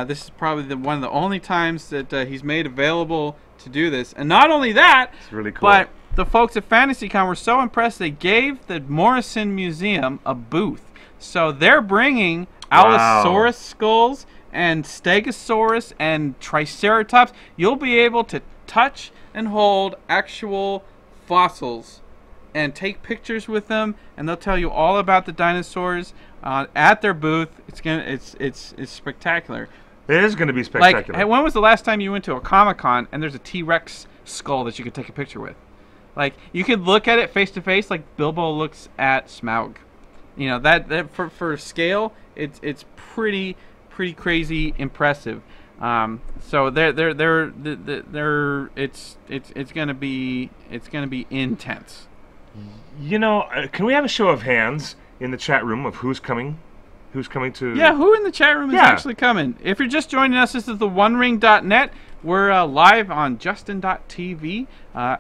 Speaker 6: This is probably one of the only times that he's made available to do this. And not only that,
Speaker 5: It's really cool.
Speaker 6: but the folks at FantasyCon were so impressed they gave the Morrison Museum a booth. So they're bringing Allosaurus skulls and Stegosaurus and Triceratops. You'll be able to touch and hold actual fossils and take pictures with them, and they'll tell you all about the dinosaurs at their booth. It's spectacular.
Speaker 5: It is going to be spectacular.
Speaker 6: Like, when was the last time you went to a Comic-Con and there's a T-Rex skull that you could take a picture with? Like, you could look at it face to face like Bilbo looks at Smaug. You know, that for scale, it's pretty crazy impressive. So it's gonna be intense.
Speaker 5: You know, can we have a show of hands in the chat room of who's coming? Who's coming to...
Speaker 6: Yeah, who in the chat room is actually coming? If you're just joining us, this is TheOneRing.net. We're live on Justin.tv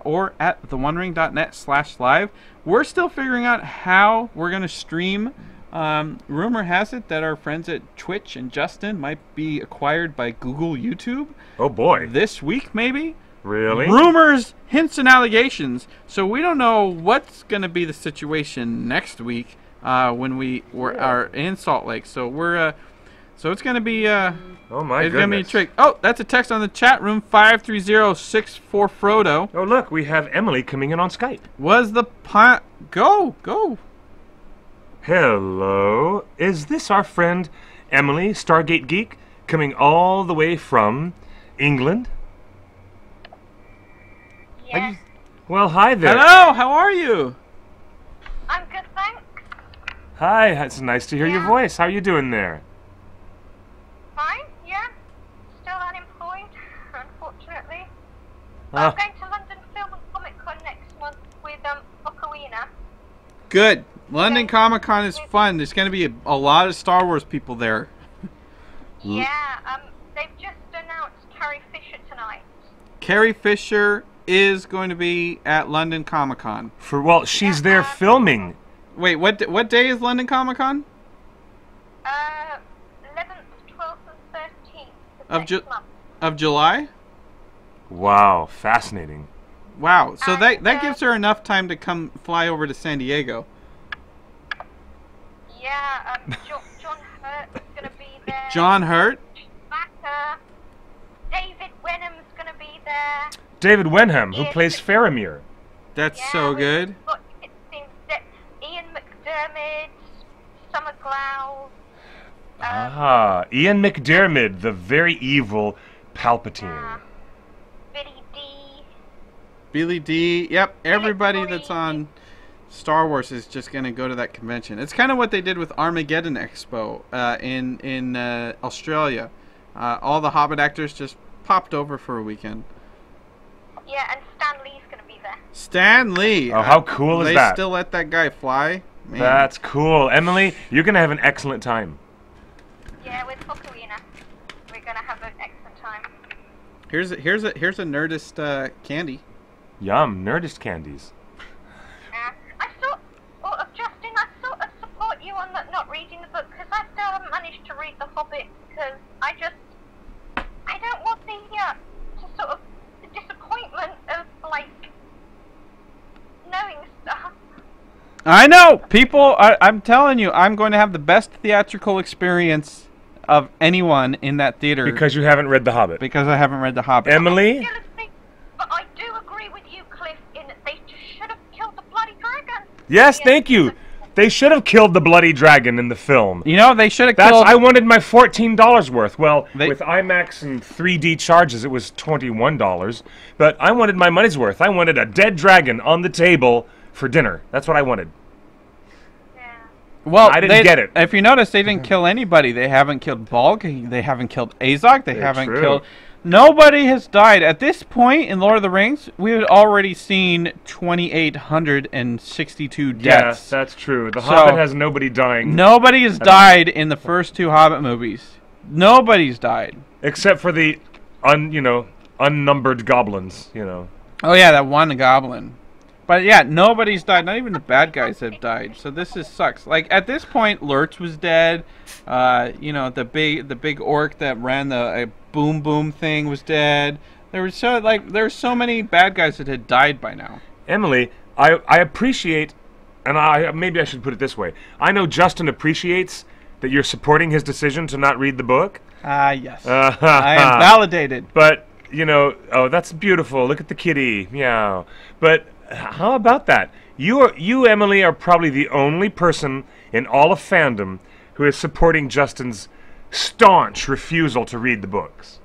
Speaker 6: or at TheOneRing.net/live. We're still figuring out how we're going to stream. Rumor has it that our friends at Twitch and Justin might be acquired by Google YouTube.
Speaker 5: Oh, boy.
Speaker 6: This week, maybe?
Speaker 5: Really?
Speaker 6: Rumors, hints, and allegations. So we don't know what's going to be the situation next week when are in Salt Lake. So so it's going to be
Speaker 5: oh my
Speaker 6: it's
Speaker 5: goodness.
Speaker 6: going to be a trick. Oh, that's a text on the chat room 53064 Frodo.
Speaker 5: Oh, look, we have Emily coming in on Skype.
Speaker 6: Was the go.
Speaker 5: Hello. Is this our friend Emily, Stargate Geek, coming all the way from England?
Speaker 8: Yes.
Speaker 5: Well, hi there.
Speaker 6: Hello, how are you?
Speaker 8: I'm good, thanks.
Speaker 5: Hi, it's nice to hear your
Speaker 8: Yeah.
Speaker 5: voice. How are you doing there?
Speaker 8: Fine, yeah. Still unemployed, unfortunately. But
Speaker 5: Ah.
Speaker 8: I'm going to London Film and Comic Con next month with Ocarina.
Speaker 6: Good. London
Speaker 8: Yeah.
Speaker 6: Comic Con is fun. There's going to be a lot of Star Wars people there.
Speaker 8: Yeah, they've just announced Carrie Fisher tonight.
Speaker 6: Carrie Fisher is going to be at London Comic Con.
Speaker 5: She's there filming.
Speaker 6: Wait, what day is London Comic Con?
Speaker 8: 11th, 12th, and 13th
Speaker 6: Of
Speaker 8: next month.
Speaker 6: Of July?
Speaker 5: Wow, fascinating.
Speaker 6: Wow. So
Speaker 8: And,
Speaker 6: that gives her enough time to come fly over to San Diego.
Speaker 8: Yeah, John Hurt is going to be there.
Speaker 6: John Hurt?
Speaker 8: Backer. David Wenham's going to be there.
Speaker 5: David Wenham, who
Speaker 8: Ian
Speaker 5: plays
Speaker 8: Mc-
Speaker 5: Faramir.
Speaker 6: That's
Speaker 8: Yeah,
Speaker 6: so
Speaker 8: we've
Speaker 6: good.
Speaker 8: got tickets in Ian McDermott, Summer Glau.
Speaker 5: Ian McDiarmid, the very evil Palpatine.
Speaker 8: Billy D.
Speaker 6: Billy D. Yep, everybody
Speaker 8: Corey.
Speaker 6: that's on Star Wars is just going to go to that convention. It's kind of what they did with Armageddon Expo in Australia. All the Hobbit actors just popped over for a weekend.
Speaker 8: Yeah, and Stan Lee's going to be there.
Speaker 6: Stan Lee.
Speaker 5: Oh, how cool is
Speaker 6: they
Speaker 5: that?
Speaker 6: still let that guy fly? Man.
Speaker 5: That's cool. Emily, you're going to have an excellent time.
Speaker 8: Yeah, with Ocarina. We're going to have an excellent time.
Speaker 6: Here's a Nerdist candy.
Speaker 5: Yum, Nerdist candies.
Speaker 8: Justin, I sort of support you on not reading the book, because I still haven't managed to read The Hobbit, because I don't want the disappointment of, knowing stuff.
Speaker 6: I know! People, I'm telling you, I'm going to have the best theatrical experience of anyone in that theater.
Speaker 5: Because you haven't read The Hobbit.
Speaker 6: Because I haven't read The Hobbit.
Speaker 5: Emily?
Speaker 8: But I do agree with you, Cliff, in that they just should have killed the bloody dragon.
Speaker 5: Yes, thank you. They should have killed the bloody dragon in the film.
Speaker 6: You know, they should have killed...
Speaker 5: I wanted my $14 worth. Well, with IMAX and 3D charges, it was $21. But I wanted my money's worth. I wanted a dead dragon on the table for dinner. That's what I wanted.
Speaker 8: Yeah.
Speaker 6: Well,
Speaker 5: I didn't get it.
Speaker 6: If you notice, they didn't kill anybody. They haven't killed Balg. They haven't killed Azog. They haven't killed... Nobody has died. At this point in Lord of the Rings, we had already seen 2,862 deaths.
Speaker 5: Yes, that's true. The Hobbit has nobody dying.
Speaker 6: Nobody has died in the first 2 Hobbit movies. Nobody's died.
Speaker 5: Except for the, unnumbered goblins,
Speaker 6: Oh, yeah, that one goblin. But, yeah, nobody's died. Not even the bad guys have died. So this sucks. Like, at this point, Lurtz was dead. The big orc that ran the boom boom thing was dead. There were so many bad guys that had died by now.
Speaker 5: Emily, I appreciate, and maybe I should put it this way. I know Justin appreciates that you're supporting his decision to not read the book.
Speaker 6: Yes. I am validated.
Speaker 5: But, oh, that's beautiful. Look at the kitty. Meow. But how about that? You, Emily, are probably the only person in all of fandom who is supporting Justin's staunch refusal to read the books.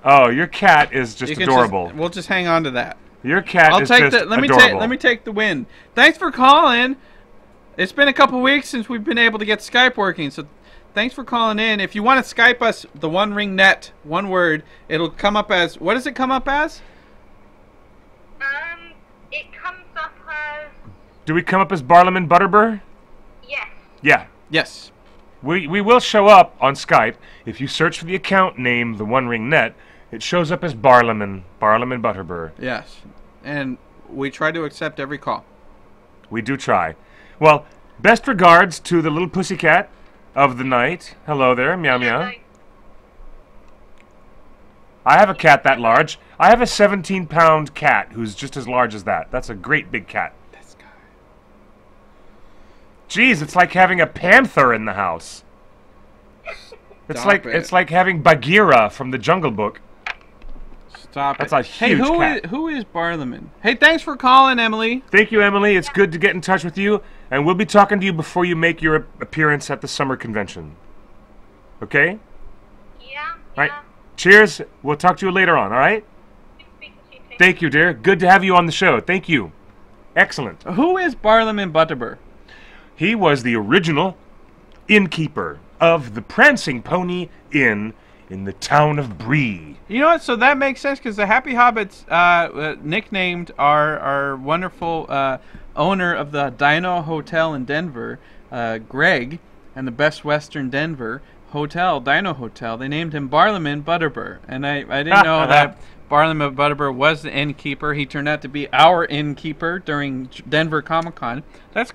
Speaker 5: Oh, your cat is just adorable.
Speaker 6: We'll just hang on to that.
Speaker 5: Your cat is just adorable.
Speaker 6: Let me take the win. Thanks for calling. It's been a couple weeks since we've been able to get Skype working, so thanks for calling in. If you want to Skype us, TheOneRing net, one word, it'll come up as... What does it come up as?
Speaker 8: It comes up as...
Speaker 5: Do we come up as Barlaman Butterbur?
Speaker 8: Yes.
Speaker 5: Yeah.
Speaker 6: Yes.
Speaker 5: We will show up on Skype. If you search for the account name, TheOneRing net, it shows up as Barlaman Butterbur.
Speaker 6: Yes. And we try to accept every call.
Speaker 5: We do try. Well, best regards to the little pussycat of the night. Hello there, meow meow. I have a cat that large. I have a 17-pound cat who's just as large as that. That's a great big cat.
Speaker 6: This guy.
Speaker 5: Jeez, it's like having a panther in the house. It's like having Bagheera from the Jungle Book.
Speaker 6: Stop
Speaker 5: That's
Speaker 6: it.
Speaker 5: a huge cat.
Speaker 6: Who is Barlaman? Hey, thanks for calling, Emily.
Speaker 5: Thank you, Emily. It's good to get in touch with you, and we'll be talking to you before you make your appearance at the summer convention. Okay?
Speaker 8: Yeah.
Speaker 5: All right. Cheers. We'll talk to you later on, all right? Thank you, dear. Good to have you on the show. Thank you. Excellent.
Speaker 6: Who is Barlaman Butterbur?
Speaker 5: He was the original innkeeper of the Prancing Pony Inn in the town of Bree.
Speaker 6: You know what? So that makes sense because the Happy Hobbits nicknamed our wonderful owner of the Dino Hotel in Denver, Greg, and the Best Western Denver Hotel, Dino Hotel. They named him Barlaman Butterbur, and I didn't know that Barlaman Butterbur was the innkeeper. He turned out to be our innkeeper during Denver Comic-Con. That's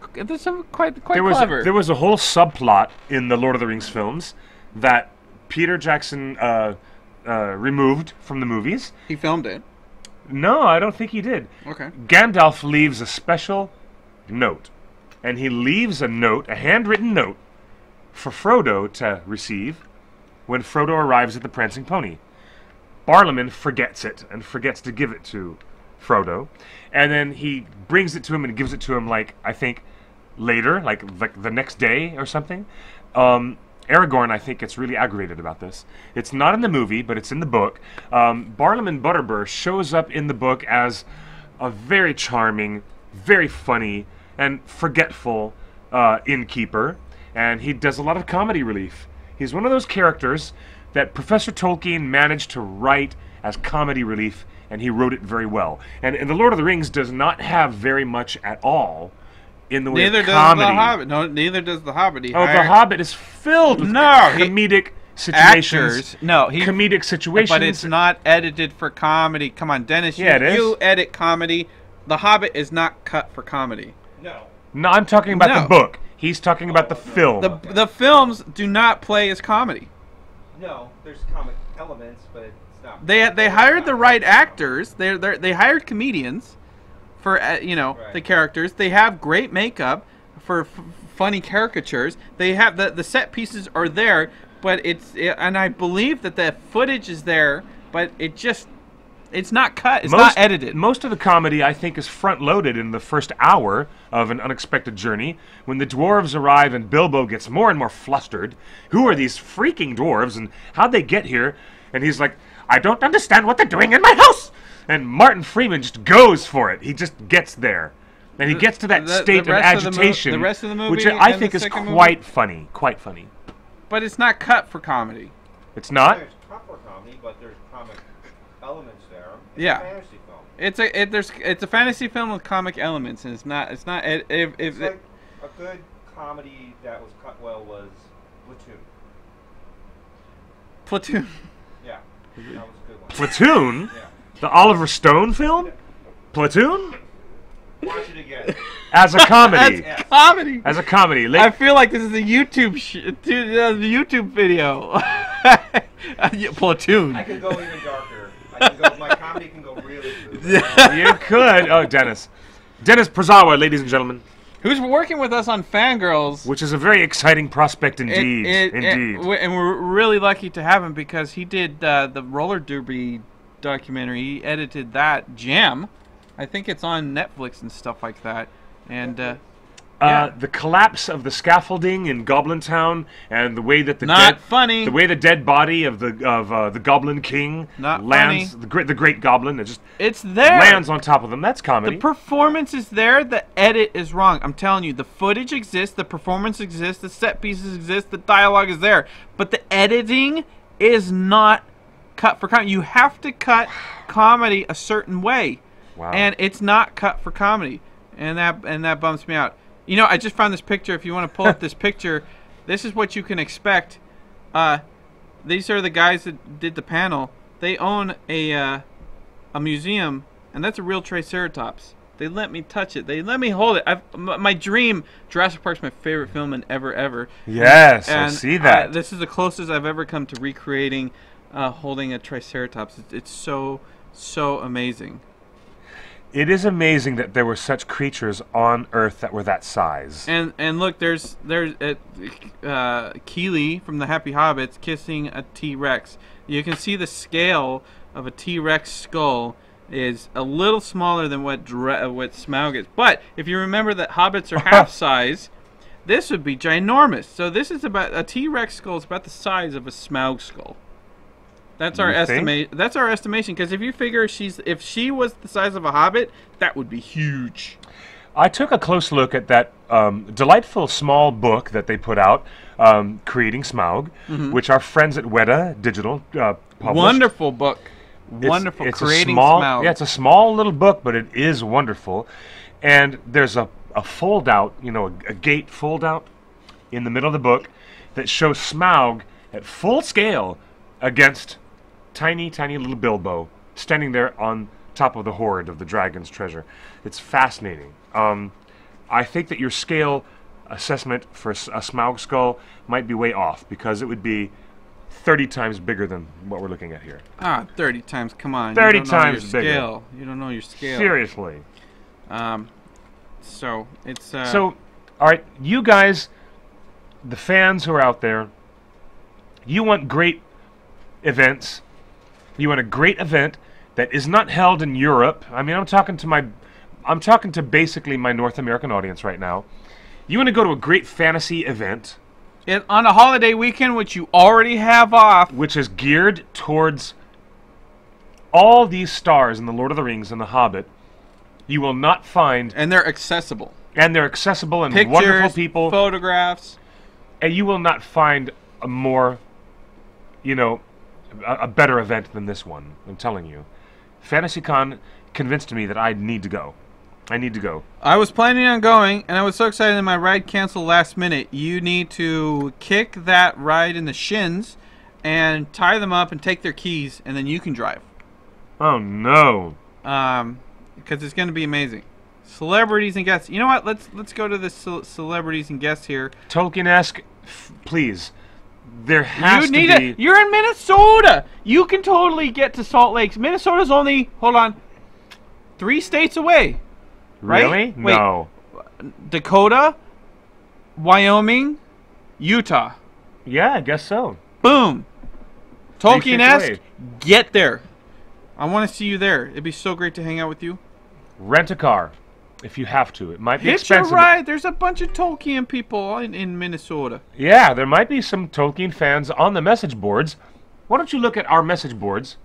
Speaker 6: quite clever.
Speaker 5: There was a whole subplot in the Lord of the Rings films that Peter Jackson removed from the movies.
Speaker 6: He filmed it.
Speaker 5: No, I don't think he did.
Speaker 6: Okay.
Speaker 5: Gandalf leaves a special note, and he leaves a note, a handwritten note, for Frodo to receive when Frodo arrives at the Prancing Pony. Barlaman forgets it and forgets to give it to Frodo, and then he brings it to him and gives it to him, like, I think later, like the next day or something. Aragorn, I think, gets really aggravated about this. It's not in the movie, but it's in the book. Barlaman Butterbur shows up in the book as a very charming, very funny, and forgetful innkeeper, and he does a lot of comedy relief. He's one of those characters that Professor Tolkien managed to write as comedy relief, and he wrote it very well. And The Lord of the Rings does not have very much at all in the way of comedy.
Speaker 6: Neither does The Hobbit. No, neither does The Hobbit.
Speaker 5: The Hobbit is filled with comedic situations. Comedic situations.
Speaker 6: But it's not edited for comedy. Come on, Dennis. You edit comedy. The Hobbit is not cut for comedy.
Speaker 5: No, I'm talking about the book. He's talking about the film.
Speaker 6: The films do not play as comedy.
Speaker 3: No, there's comic elements, but it's not.
Speaker 6: They hired the right actors. They hired comedians for the characters. They have great makeup for funny caricatures. They have the set pieces are there, but and I believe that the footage is there, but it's not cut. It's not edited.
Speaker 5: Most of the comedy, I think, is front-loaded in the first hour of An Unexpected Journey. When the dwarves arrive and Bilbo gets more and more flustered. Who are these freaking dwarves and how'd they get here? And he's like, I don't understand what they're doing in my house! And Martin Freeman just goes for it. He just gets there. And he gets to that
Speaker 6: the
Speaker 5: state of
Speaker 6: rest
Speaker 5: agitation,
Speaker 6: the rest of the movie
Speaker 5: which I
Speaker 6: and
Speaker 5: think
Speaker 6: the
Speaker 5: is
Speaker 6: second
Speaker 5: quite
Speaker 6: movie.
Speaker 5: funny. Quite funny.
Speaker 6: But it's not cut for comedy.
Speaker 5: It's not?
Speaker 3: There's proper comedy, but there's comic elements there.
Speaker 6: Yeah.
Speaker 3: A fantasy film.
Speaker 6: It's a fantasy film with comic elements, and it's not. It's
Speaker 3: Like a good comedy that was cut well was Platoon.
Speaker 6: Platoon.
Speaker 3: Yeah, that was a good one.
Speaker 5: Platoon?
Speaker 3: Yeah.
Speaker 5: The Oliver Stone film? Platoon?
Speaker 3: Watch it again.
Speaker 5: As a comedy.
Speaker 6: That's comedy.
Speaker 5: As a comedy.
Speaker 6: I feel like this is a YouTube video. Platoon.
Speaker 3: I can go even darker. My comedy can go really good.
Speaker 5: You could. Oh, Dennis. Dennis Prazawa, ladies and gentlemen.
Speaker 6: Who's working with us on Fangirls.
Speaker 5: Which is a very exciting prospect indeed.
Speaker 6: And we're really lucky to have him because he did the roller derby documentary. He edited that Jam. I think it's on Netflix and stuff like that. And
Speaker 5: the collapse of the scaffolding in Goblin Town and the way that the dead body of the Goblin King lands, the great Goblin,
Speaker 6: it's there,
Speaker 5: lands on top of them. That's comedy.
Speaker 6: The performance is there. The edit is wrong. I'm telling you, the footage exists, the performance exists, the set pieces exist, the dialogue is there, but the editing is not cut for comedy. You have to cut comedy a certain way.
Speaker 5: Wow.
Speaker 6: And it's not cut for comedy, and that bumps me out. You know, I just found this picture. If you want to pull up this picture, this is what you can expect. These are the guys that did the panel. They own a museum, and that's a real Triceratops. They let me touch it. They let me hold it. My dream. Jurassic Park's my favorite film and ever.
Speaker 5: Yes,
Speaker 6: and
Speaker 5: I see that.
Speaker 6: This is the closest I've ever come to recreating holding a Triceratops. It's so amazing.
Speaker 5: It is amazing that there were such creatures on Earth that were that size.
Speaker 6: And look, there's Keely from the Happy Hobbits kissing a T-Rex. You can see the scale of a T-Rex skull is a little smaller than what Smaug is. But if you remember that hobbits are half size, this would be ginormous. So this is about a T-Rex skull is about the size of a Smaug skull. That's our estimate. That's our estimation. Because if you figure if she was the size of a hobbit, that would be huge.
Speaker 5: I took a close look at that delightful small book that they put out, Creating Smaug, which our friends at Weta Digital published.
Speaker 6: Wonderful book. Wonderful.
Speaker 5: It's
Speaker 6: Creating
Speaker 5: Smaug.
Speaker 6: Smaug.
Speaker 5: Yeah, it's a small little book, but it is wonderful. And there's a fold out, a gate fold out in the middle of the book that shows Smaug at full scale against tiny little Bilbo standing there on top of the hoard of the dragon's treasure. It's fascinating. I think that your scale assessment for a Smaug skull might be way off because it would be 30 times bigger than what we're looking at here.
Speaker 6: 30 times, come on.
Speaker 5: 30
Speaker 6: you don't know
Speaker 5: times
Speaker 6: your
Speaker 5: bigger.
Speaker 6: Scale. You don't know your scale.
Speaker 5: Seriously.
Speaker 6: So, it's...
Speaker 5: So, alright, you guys, the fans who are out there, you want great events. You want a great event that is not held in Europe. I mean, I'm talking to basically my North American audience right now. You want to go to a great fantasy event
Speaker 6: on a holiday weekend, which you already have off,
Speaker 5: which is geared towards all these stars in the Lord of the Rings and the Hobbit. You will not find,
Speaker 6: and they're accessible.
Speaker 5: And
Speaker 6: Pictures,
Speaker 5: wonderful people,
Speaker 6: photographs,
Speaker 5: and you will not find a more, a better event than this one. I'm telling you. FantasyCon convinced me that I need to go.
Speaker 6: I was planning on going, and I was so excited that my ride canceled last minute. You need to kick that ride in the shins and tie them up and take their keys, and then you can drive.
Speaker 5: Oh, no.
Speaker 6: Because it's going to be amazing. Celebrities and guests. You know what? Let's go to the celebrities and guests here.
Speaker 5: Tolkien-esque, please. There has to be...
Speaker 6: You're in Minnesota. You can totally get to Salt Lakes. Minnesota's only, 3 states away. Right?
Speaker 5: Really?
Speaker 6: Wait,
Speaker 5: no.
Speaker 6: Dakota, Wyoming, Utah.
Speaker 5: Yeah, I guess so.
Speaker 6: Boom. Tolkien-esque, get there. I want to see you there. It'd be so great to hang out with you.
Speaker 5: Rent a car. If you have to. It might be
Speaker 6: Hitch
Speaker 5: expensive.
Speaker 6: a ride. There's a bunch of Tolkien people in Minnesota.
Speaker 5: Yeah, there might be some Tolkien fans on the message boards. Why don't you look at our message boards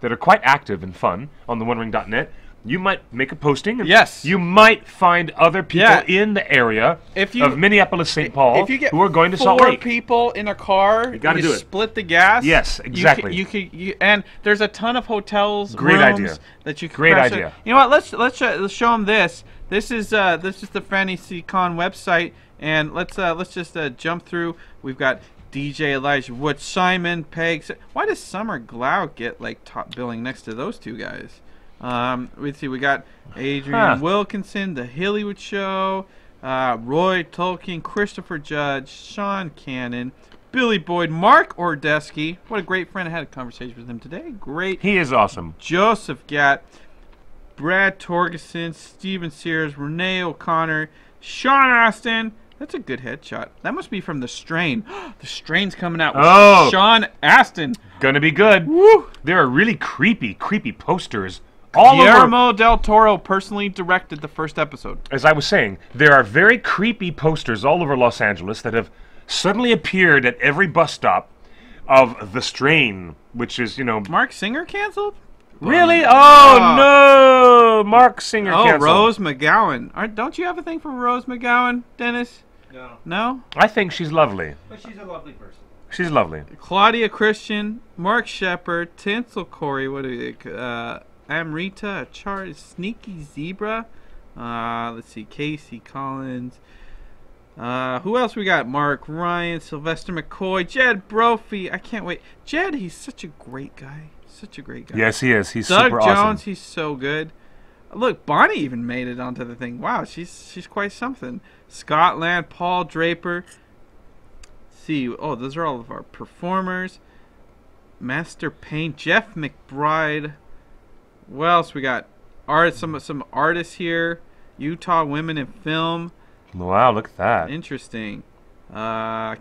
Speaker 5: that are quite active and fun on TheOneRing.net. You might make a posting. And
Speaker 6: Yes.
Speaker 5: You might find other people
Speaker 6: Yeah.
Speaker 5: in the area
Speaker 6: If you-
Speaker 5: of Minneapolis, St. Paul,
Speaker 6: If you get
Speaker 5: who are going to Salt
Speaker 6: 4
Speaker 5: Lake.
Speaker 6: people in a car,
Speaker 5: You gotta do it.
Speaker 6: split the gas.
Speaker 5: Yes, exactly.
Speaker 6: And there's a ton of hotels,
Speaker 5: Great
Speaker 6: rooms
Speaker 5: idea.
Speaker 6: that you can
Speaker 5: Great
Speaker 6: crash
Speaker 5: idea.
Speaker 6: at. You know what? Let's show them this. This is the FantasyCon website, and let's just jump through. We've got DJ Elijah Wood, Simon Pegg. Why does Summer Glau get like top billing next to those two guys? Let's see. We got Adrian Wilkinson, The Hollywood Show, Roy Tolkien, Christopher Judge, Sean Cannon, Billy Boyd, Mark Ordesky. What a great friend! I had a conversation with him today. Great.
Speaker 5: He is awesome.
Speaker 6: Joseph Gatt, Brad Torgerson, Steven Sears, Renee O'Connor, Sean Aston. That's a good headshot. That must be from The Strain. The Strain's coming out with Sean Aston.
Speaker 5: Gonna be good.
Speaker 6: Woo!
Speaker 5: There are really creepy posters all over.
Speaker 6: Guillermo del Toro personally directed the first episode.
Speaker 5: As I was saying, there are very creepy posters all over Los Angeles that have suddenly appeared at every bus stop of The Strain, which is,
Speaker 6: Mark Singer canceled?
Speaker 5: Really? Oh, no! Mark Singer canceled.
Speaker 6: Rose McGowan. Don't you have a thing for Rose McGowan, Dennis?
Speaker 1: No.
Speaker 6: No?
Speaker 5: I think she's lovely.
Speaker 1: But she's a lovely person.
Speaker 5: She's lovely.
Speaker 6: Claudia Christian, Mark Shepard, Tinsel Corey, what are they? Amrita, Sneaky Zebra. Let's see, Casey Collins. Who else we got? Mark Ryan, Sylvester McCoy, Jed Brophy. I can't wait. Jed, he's such a great guy. Such a great guy.
Speaker 5: Yes, he is. He's
Speaker 6: Doug
Speaker 5: super
Speaker 6: Jones,
Speaker 5: awesome.
Speaker 6: he's so good. Look, Bonnie even made it onto the thing. Wow, she's quite something. Scotland, Paul Draper. See, those are all of our performers. Master Paint, Jeff McBride. What else we got? Some artists here. Utah Women in Film.
Speaker 5: Wow, look at that.
Speaker 6: Interesting.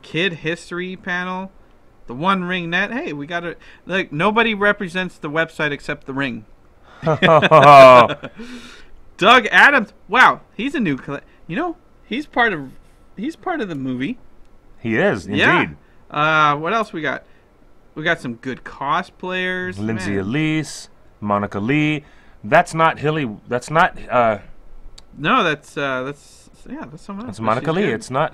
Speaker 6: Kid History panel. The OneRing Net. Hey, we got it. Like, nobody represents the website except the Ring. Doug Adams. Wow, he's a new. He's part of the movie.
Speaker 5: He is indeed.
Speaker 6: Yeah. What else we got? We got some good cosplayers.
Speaker 5: Lindsay Elise, Monica Lee. That's not Hilly. That's not.
Speaker 6: No, that's someone else.
Speaker 5: That's Monica Lee. It's not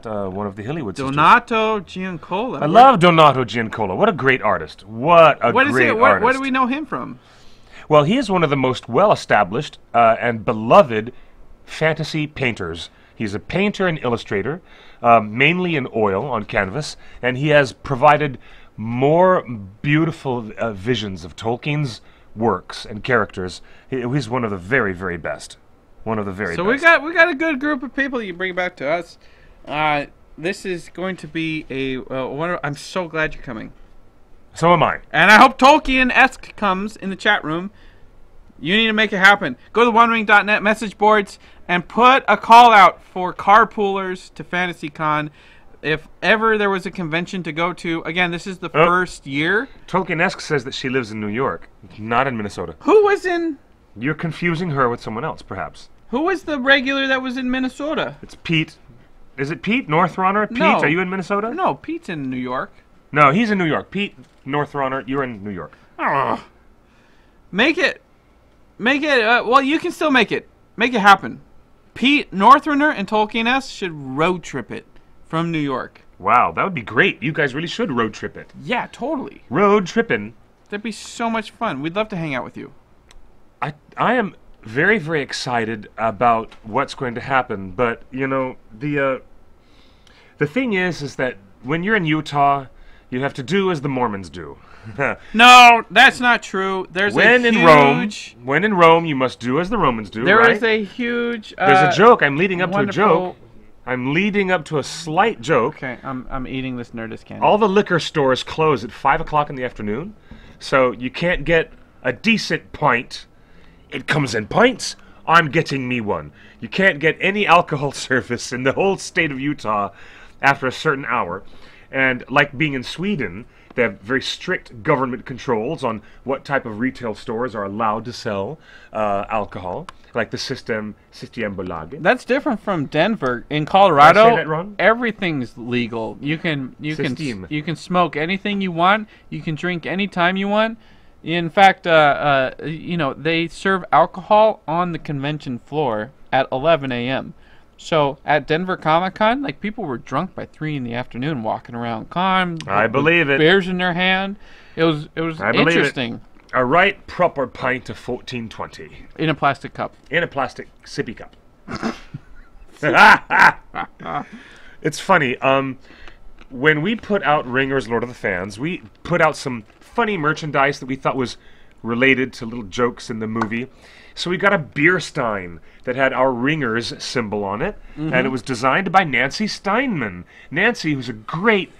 Speaker 5: one of the Hollywood sisters.
Speaker 6: Donato Giancola.
Speaker 5: I love Donato Giancola. What a great artist. What a great artist.
Speaker 6: What do we know him from?
Speaker 5: Well, he is one of the most well-established and beloved fantasy painters. He's a painter and illustrator, mainly in oil on canvas, and he has provided more beautiful visions of Tolkien's works and characters. He's one of the very, very best. One of the very best.
Speaker 6: So we got a good group of people you bring back to us. This is going to be I'm so glad you're coming.
Speaker 5: So am I.
Speaker 6: And I hope Tolkien-esque comes in the chat room. You need to make it happen. Go to TheOneRing.net message boards and put a call out for carpoolers to FantasyCon. If ever there was a convention to go to, again, this is the first year.
Speaker 5: Tolkien-esque says that she lives in New York, not in Minnesota.
Speaker 6: Who was in...
Speaker 5: You're confusing her with someone else, perhaps.
Speaker 6: Who was the regular that was in Minnesota?
Speaker 5: It's Pete. Is it Pete Northrunner? Pete,
Speaker 6: No.
Speaker 5: are you in Minnesota?
Speaker 6: No, Pete's in New York.
Speaker 5: No, he's in New York. Pete Northrunner, you're in New York.
Speaker 6: Ugh. Make it. Well, you can still make it. Make it happen. Pete Northrunner and Tolkien S should road trip it from New York.
Speaker 5: Wow, that would be great. You guys really should road trip it.
Speaker 6: Yeah, totally.
Speaker 5: Road tripping.
Speaker 6: That'd be so much fun. We'd love to hang out with you.
Speaker 5: I am very, very excited about what's going to happen, but the thing is that when you're in Utah, you have to do as the Mormons do.
Speaker 6: No, that's not true.
Speaker 5: When in Rome, you must do as the Romans do.
Speaker 6: There
Speaker 5: right?
Speaker 6: is a huge.
Speaker 5: There's a joke. I'm leading up
Speaker 6: wonderful...
Speaker 5: to a joke. I'm leading up to a slight joke.
Speaker 6: Okay, I'm eating this Nerdist candy.
Speaker 5: All the liquor stores close at 5 o'clock in the afternoon, so you can't get a decent pint. It comes in pints. I'm getting me one. You can't get any alcohol service in the whole state of Utah after a certain hour. And like being in Sweden, they have very strict government controls on what type of retail stores are allowed to sell alcohol, like the Systembolaget.
Speaker 6: That's different from Denver. In Colorado,
Speaker 5: Did I say that wrong?
Speaker 6: everything's legal. You can smoke anything you want. You can drink anytime you want. In fact, you know, they serve alcohol on the convention floor at 11 a.m. So at Denver Comic Con, like, people were drunk by 3 in the afternoon, walking around con.
Speaker 5: I believe it.
Speaker 6: Beers in their hand. It was interesting.
Speaker 5: A right proper pint of 1420
Speaker 6: In a plastic cup.
Speaker 5: in a plastic sippy cup. It's funny. When we put out Ringers Lord of the Fans, we put out some funny merchandise that we thought was related to little jokes in the movie. So we got a beer stein that had our Ringers symbol on it, and it was designed by Nancy Steinman. Nancy, who's a great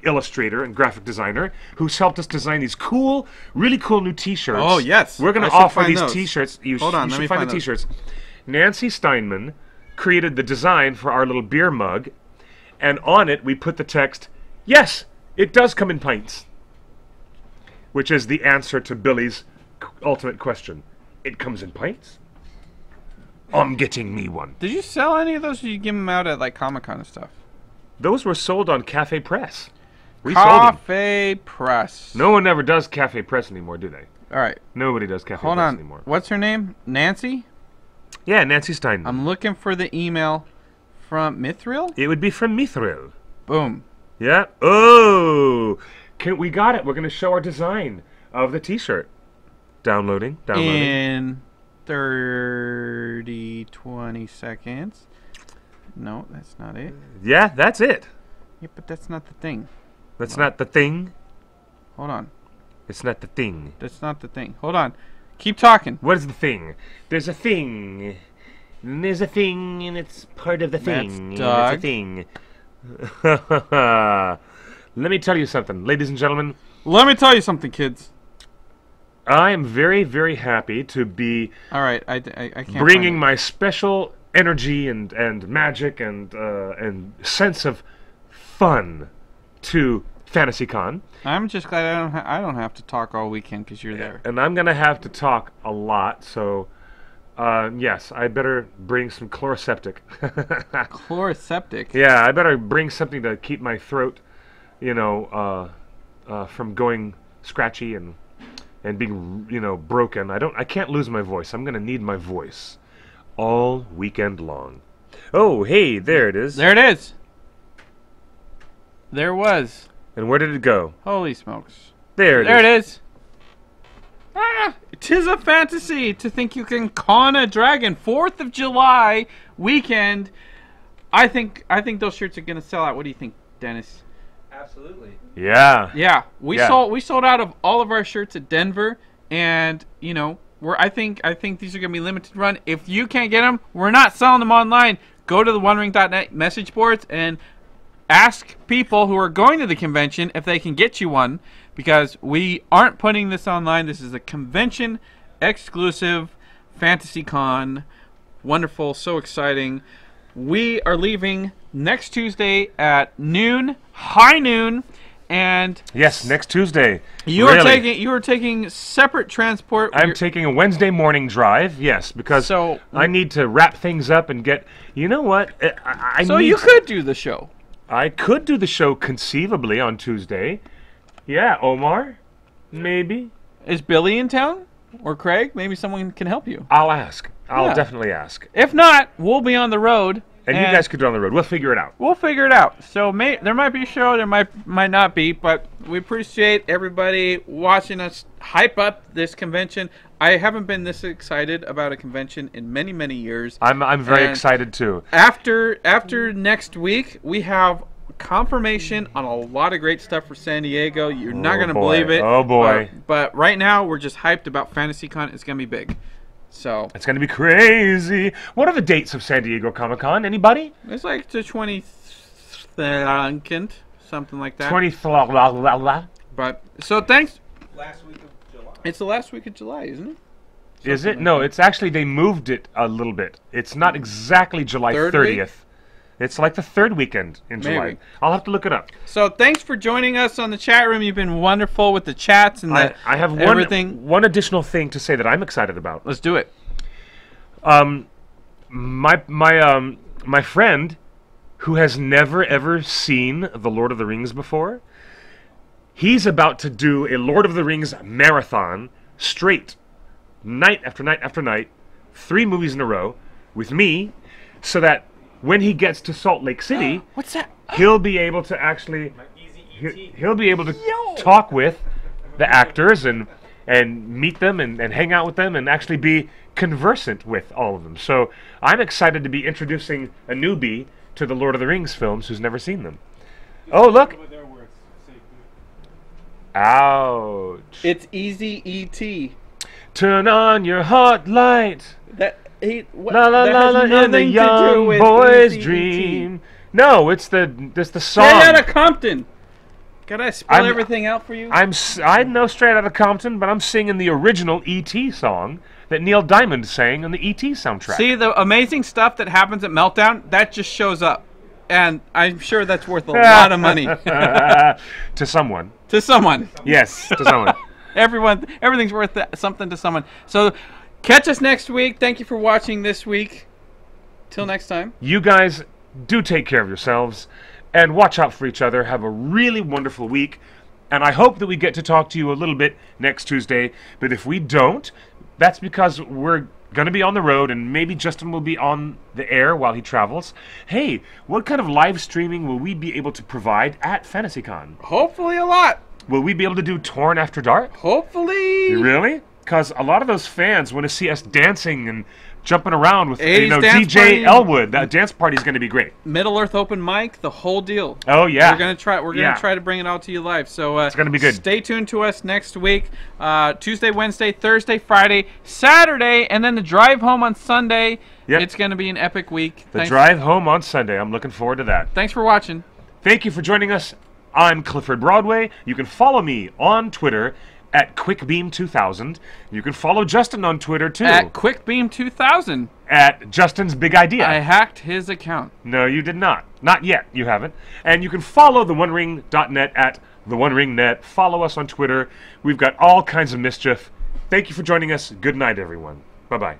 Speaker 5: illustrator and graphic designer, who's helped us design these cool, really cool new T-shirts.
Speaker 6: Oh, yes.
Speaker 5: We're going
Speaker 6: I
Speaker 5: to
Speaker 6: should
Speaker 5: offer
Speaker 6: find
Speaker 5: these
Speaker 6: those.
Speaker 5: T-shirts.
Speaker 6: Hold on,
Speaker 5: you
Speaker 6: let me
Speaker 5: should find
Speaker 6: find
Speaker 5: the
Speaker 6: those.
Speaker 5: T-shirts. Nancy Steinman created the design for our little beer mug, and on it we put the text, "Yes, it does come in pints," which is the answer to Billy's ultimate question. It comes in pints? I'm getting me one.
Speaker 6: Did you sell any of those, or did you give them out at, like, Comic-Con and stuff?
Speaker 5: Those were sold on Cafe Press. We sold them.
Speaker 6: Cafe Press.
Speaker 5: No one ever does Cafe Press anymore, do they?
Speaker 6: All right.
Speaker 5: Nobody does Cafe
Speaker 6: Hold
Speaker 5: Press
Speaker 6: on.
Speaker 5: anymore.
Speaker 6: What's her name? Nancy?
Speaker 5: Yeah, Nancy Steinman.
Speaker 6: I'm looking for the email from Mithril.
Speaker 5: It would be from Mithril.
Speaker 6: Boom.
Speaker 5: Yeah. Oh, we got it. We're going to show our design of the T-shirt. Downloading.
Speaker 6: In 20 seconds. No, that's not it.
Speaker 5: Yeah, that's it.
Speaker 6: Yeah, but that's not the thing.
Speaker 5: That's not the thing.
Speaker 6: Hold on.
Speaker 5: It's not the thing.
Speaker 6: That's not the thing. Hold on. Keep talking.
Speaker 5: What is the thing? There's a thing. And there's a thing, and it's part of the thing.
Speaker 6: That's
Speaker 5: and
Speaker 6: Doug.
Speaker 5: it's a thing. Let me tell you something, ladies and gentlemen.
Speaker 6: Let me tell you something, kids.
Speaker 5: I am very, very happy to be
Speaker 6: All right, I can't
Speaker 5: bringing
Speaker 6: find
Speaker 5: my special energy and magic and sense of fun to FantasyCon.
Speaker 6: it. I'm just glad I don't have to talk all weekend because you're there.
Speaker 5: And I'm going to have to talk a lot, so yes, I better bring some chloroseptic.
Speaker 6: Chloroseptic.
Speaker 5: Yeah, I better bring something to keep my throat, you know, from going scratchy and being, you know, broken. I can't lose my voice. I'm going to need my voice all weekend long. Oh, hey, there it is.
Speaker 6: There it is. There was.
Speaker 5: And where did it go?
Speaker 6: Holy smokes.
Speaker 5: There
Speaker 6: There it is. Ah, 'tis a fantasy to think you can con a dragon. 4th of July weekend. I think those shirts are gonna sell out. What do you think, Dennis?
Speaker 3: Absolutely.
Speaker 5: Yeah.
Speaker 6: Yeah, we
Speaker 5: Yeah.
Speaker 6: sold out of all of our shirts at Denver, and you know I think these are gonna be limited run. If you can't get them, we're not selling them online. Go to the OneRing.net message boards and ask people who are going to the convention if they can get you one, because we aren't putting this online. This is a convention exclusive FantasyCon. Wonderful, so exciting. We are leaving next Tuesday at noon, high noon, and
Speaker 5: Yes, next Tuesday.
Speaker 6: you
Speaker 5: Really?
Speaker 6: are taking separate transport.
Speaker 5: I'm taking a Wednesday morning drive, yes, because
Speaker 6: So-
Speaker 5: I need to wrap things up and get. You know what? I
Speaker 6: so
Speaker 5: need
Speaker 6: you
Speaker 5: to-
Speaker 6: could do the show.
Speaker 5: I could do the show conceivably on Tuesday. Yeah, Omar, maybe.
Speaker 6: Is Billy in town or Craig? Maybe someone can help you.
Speaker 5: I'll ask. I'll
Speaker 6: Yeah.
Speaker 5: definitely ask.
Speaker 6: If not, we'll be on the road.
Speaker 5: And you guys could do it on the road. We'll figure it out.
Speaker 6: We'll figure it out. So there might be a show, there might not be, but we appreciate everybody watching us hype up this convention. I haven't been this excited about a convention in many, many years.
Speaker 5: I'm very
Speaker 6: And
Speaker 5: excited too.
Speaker 6: After next week, we have confirmation on a lot of great stuff for San Diego. You're not
Speaker 5: Oh,
Speaker 6: going to
Speaker 5: boy.
Speaker 6: believe it.
Speaker 5: Oh, boy.
Speaker 6: But right now, we're just hyped about FantasyCon. It's going to be big. So
Speaker 5: It's going to be crazy. What are the dates of San Diego Comic-Con? Anybody?
Speaker 6: it's like the 22nd, something like that.
Speaker 5: 20th.
Speaker 6: But so thanks.
Speaker 3: Last week of July.
Speaker 6: It's the last week of July, isn't it?
Speaker 5: Is it?
Speaker 6: Something
Speaker 5: No,
Speaker 6: like
Speaker 5: it's actually, they moved it a little bit. It's not exactly July
Speaker 6: Third
Speaker 5: 30th.
Speaker 6: week?
Speaker 5: It's like the third weekend in July.
Speaker 6: Maybe.
Speaker 5: I'll have to look it up.
Speaker 6: So thanks for joining us on the chat room. You've been wonderful with the chats and
Speaker 5: I have
Speaker 6: everything.
Speaker 5: one additional thing to say that I'm excited about.
Speaker 6: Let's do it.
Speaker 5: My friend, who has never ever seen The Lord of the Rings before, He's about to do a Lord of the Rings marathon straight, night after night after night, 3 movies in a row, with me, so that when he gets to Salt Lake City,
Speaker 6: What's that?
Speaker 5: he'll be able to actually,
Speaker 1: My easy ET.
Speaker 5: he'll be able to talk with the actors and meet them and hang out with them and actually be conversant with all of them. So I'm excited to be introducing a newbie to the Lord of the Rings films who's never seen them. Oh, look.
Speaker 4: With their words. Say,
Speaker 5: Ouch.
Speaker 6: It's Easy E.T.
Speaker 5: Turn on your hot light.
Speaker 6: That what,
Speaker 5: La la
Speaker 6: that
Speaker 5: la
Speaker 6: has
Speaker 5: la in
Speaker 6: nothing
Speaker 5: the
Speaker 6: to do
Speaker 5: young
Speaker 6: with
Speaker 5: boy's
Speaker 6: Easy
Speaker 5: dream. No, it's the song.
Speaker 6: Straight Outta Compton. Gotta I spell
Speaker 5: I'm-
Speaker 6: everything out for you?
Speaker 5: I know Straight Outta Compton, but I'm singing the original E.T. song that Neil Diamond sang on the E.T. soundtrack.
Speaker 6: See, the amazing stuff that happens at Meltdown, that just shows up. And I'm sure that's worth a lot of money
Speaker 5: To someone.
Speaker 6: to someone.
Speaker 5: Yes, to someone.
Speaker 6: Everything's worth something to someone. So catch us next week. Thank you for watching this week. Till next time.
Speaker 5: You guys do take care of yourselves and watch out for each other. Have a really wonderful week. And I hope that we get to talk to you a little bit next Tuesday. But if we don't, that's because we're going to be on the road and maybe Justin will be on the air while he travels. Hey, what kind of live streaming will we be able to provide at FantasyCon?
Speaker 6: Hopefully a lot.
Speaker 5: Will we be able to do Torn After Dark?
Speaker 6: Hopefully.
Speaker 5: Really? Because a lot of those fans want to see us dancing and jumping around with
Speaker 6: A's dance
Speaker 5: DJ
Speaker 6: party.
Speaker 5: Elwood. That dance party is going to be great.
Speaker 6: Middle Earth open mic, the whole deal.
Speaker 5: Oh yeah,
Speaker 6: We're gonna try. We're gonna
Speaker 5: Yeah.
Speaker 6: try to bring it all to you live. So
Speaker 5: It's gonna be good.
Speaker 6: Stay tuned to us next week. Tuesday, Wednesday, Thursday, Friday, Saturday, and then the drive home on Sunday.
Speaker 5: Yep.
Speaker 6: It's gonna be an epic week.
Speaker 5: The drive home on Sunday. I'm looking forward to that.
Speaker 6: Thanks for watching.
Speaker 5: Thank you for joining us. I'm Clifford Broadway. You can follow me on Twitter at QuickBeam2000. You can follow Justin on Twitter too
Speaker 6: At QuickBeam2000,
Speaker 5: at Justin's Big Idea.
Speaker 6: I hacked his account.
Speaker 5: No, you did not. Not yet. You haven't. And you can follow TheOneRing.net at TheOneRingNet. Follow us on Twitter. We've got all kinds of mischief. Thank you for joining us. Good night, everyone. Bye-bye.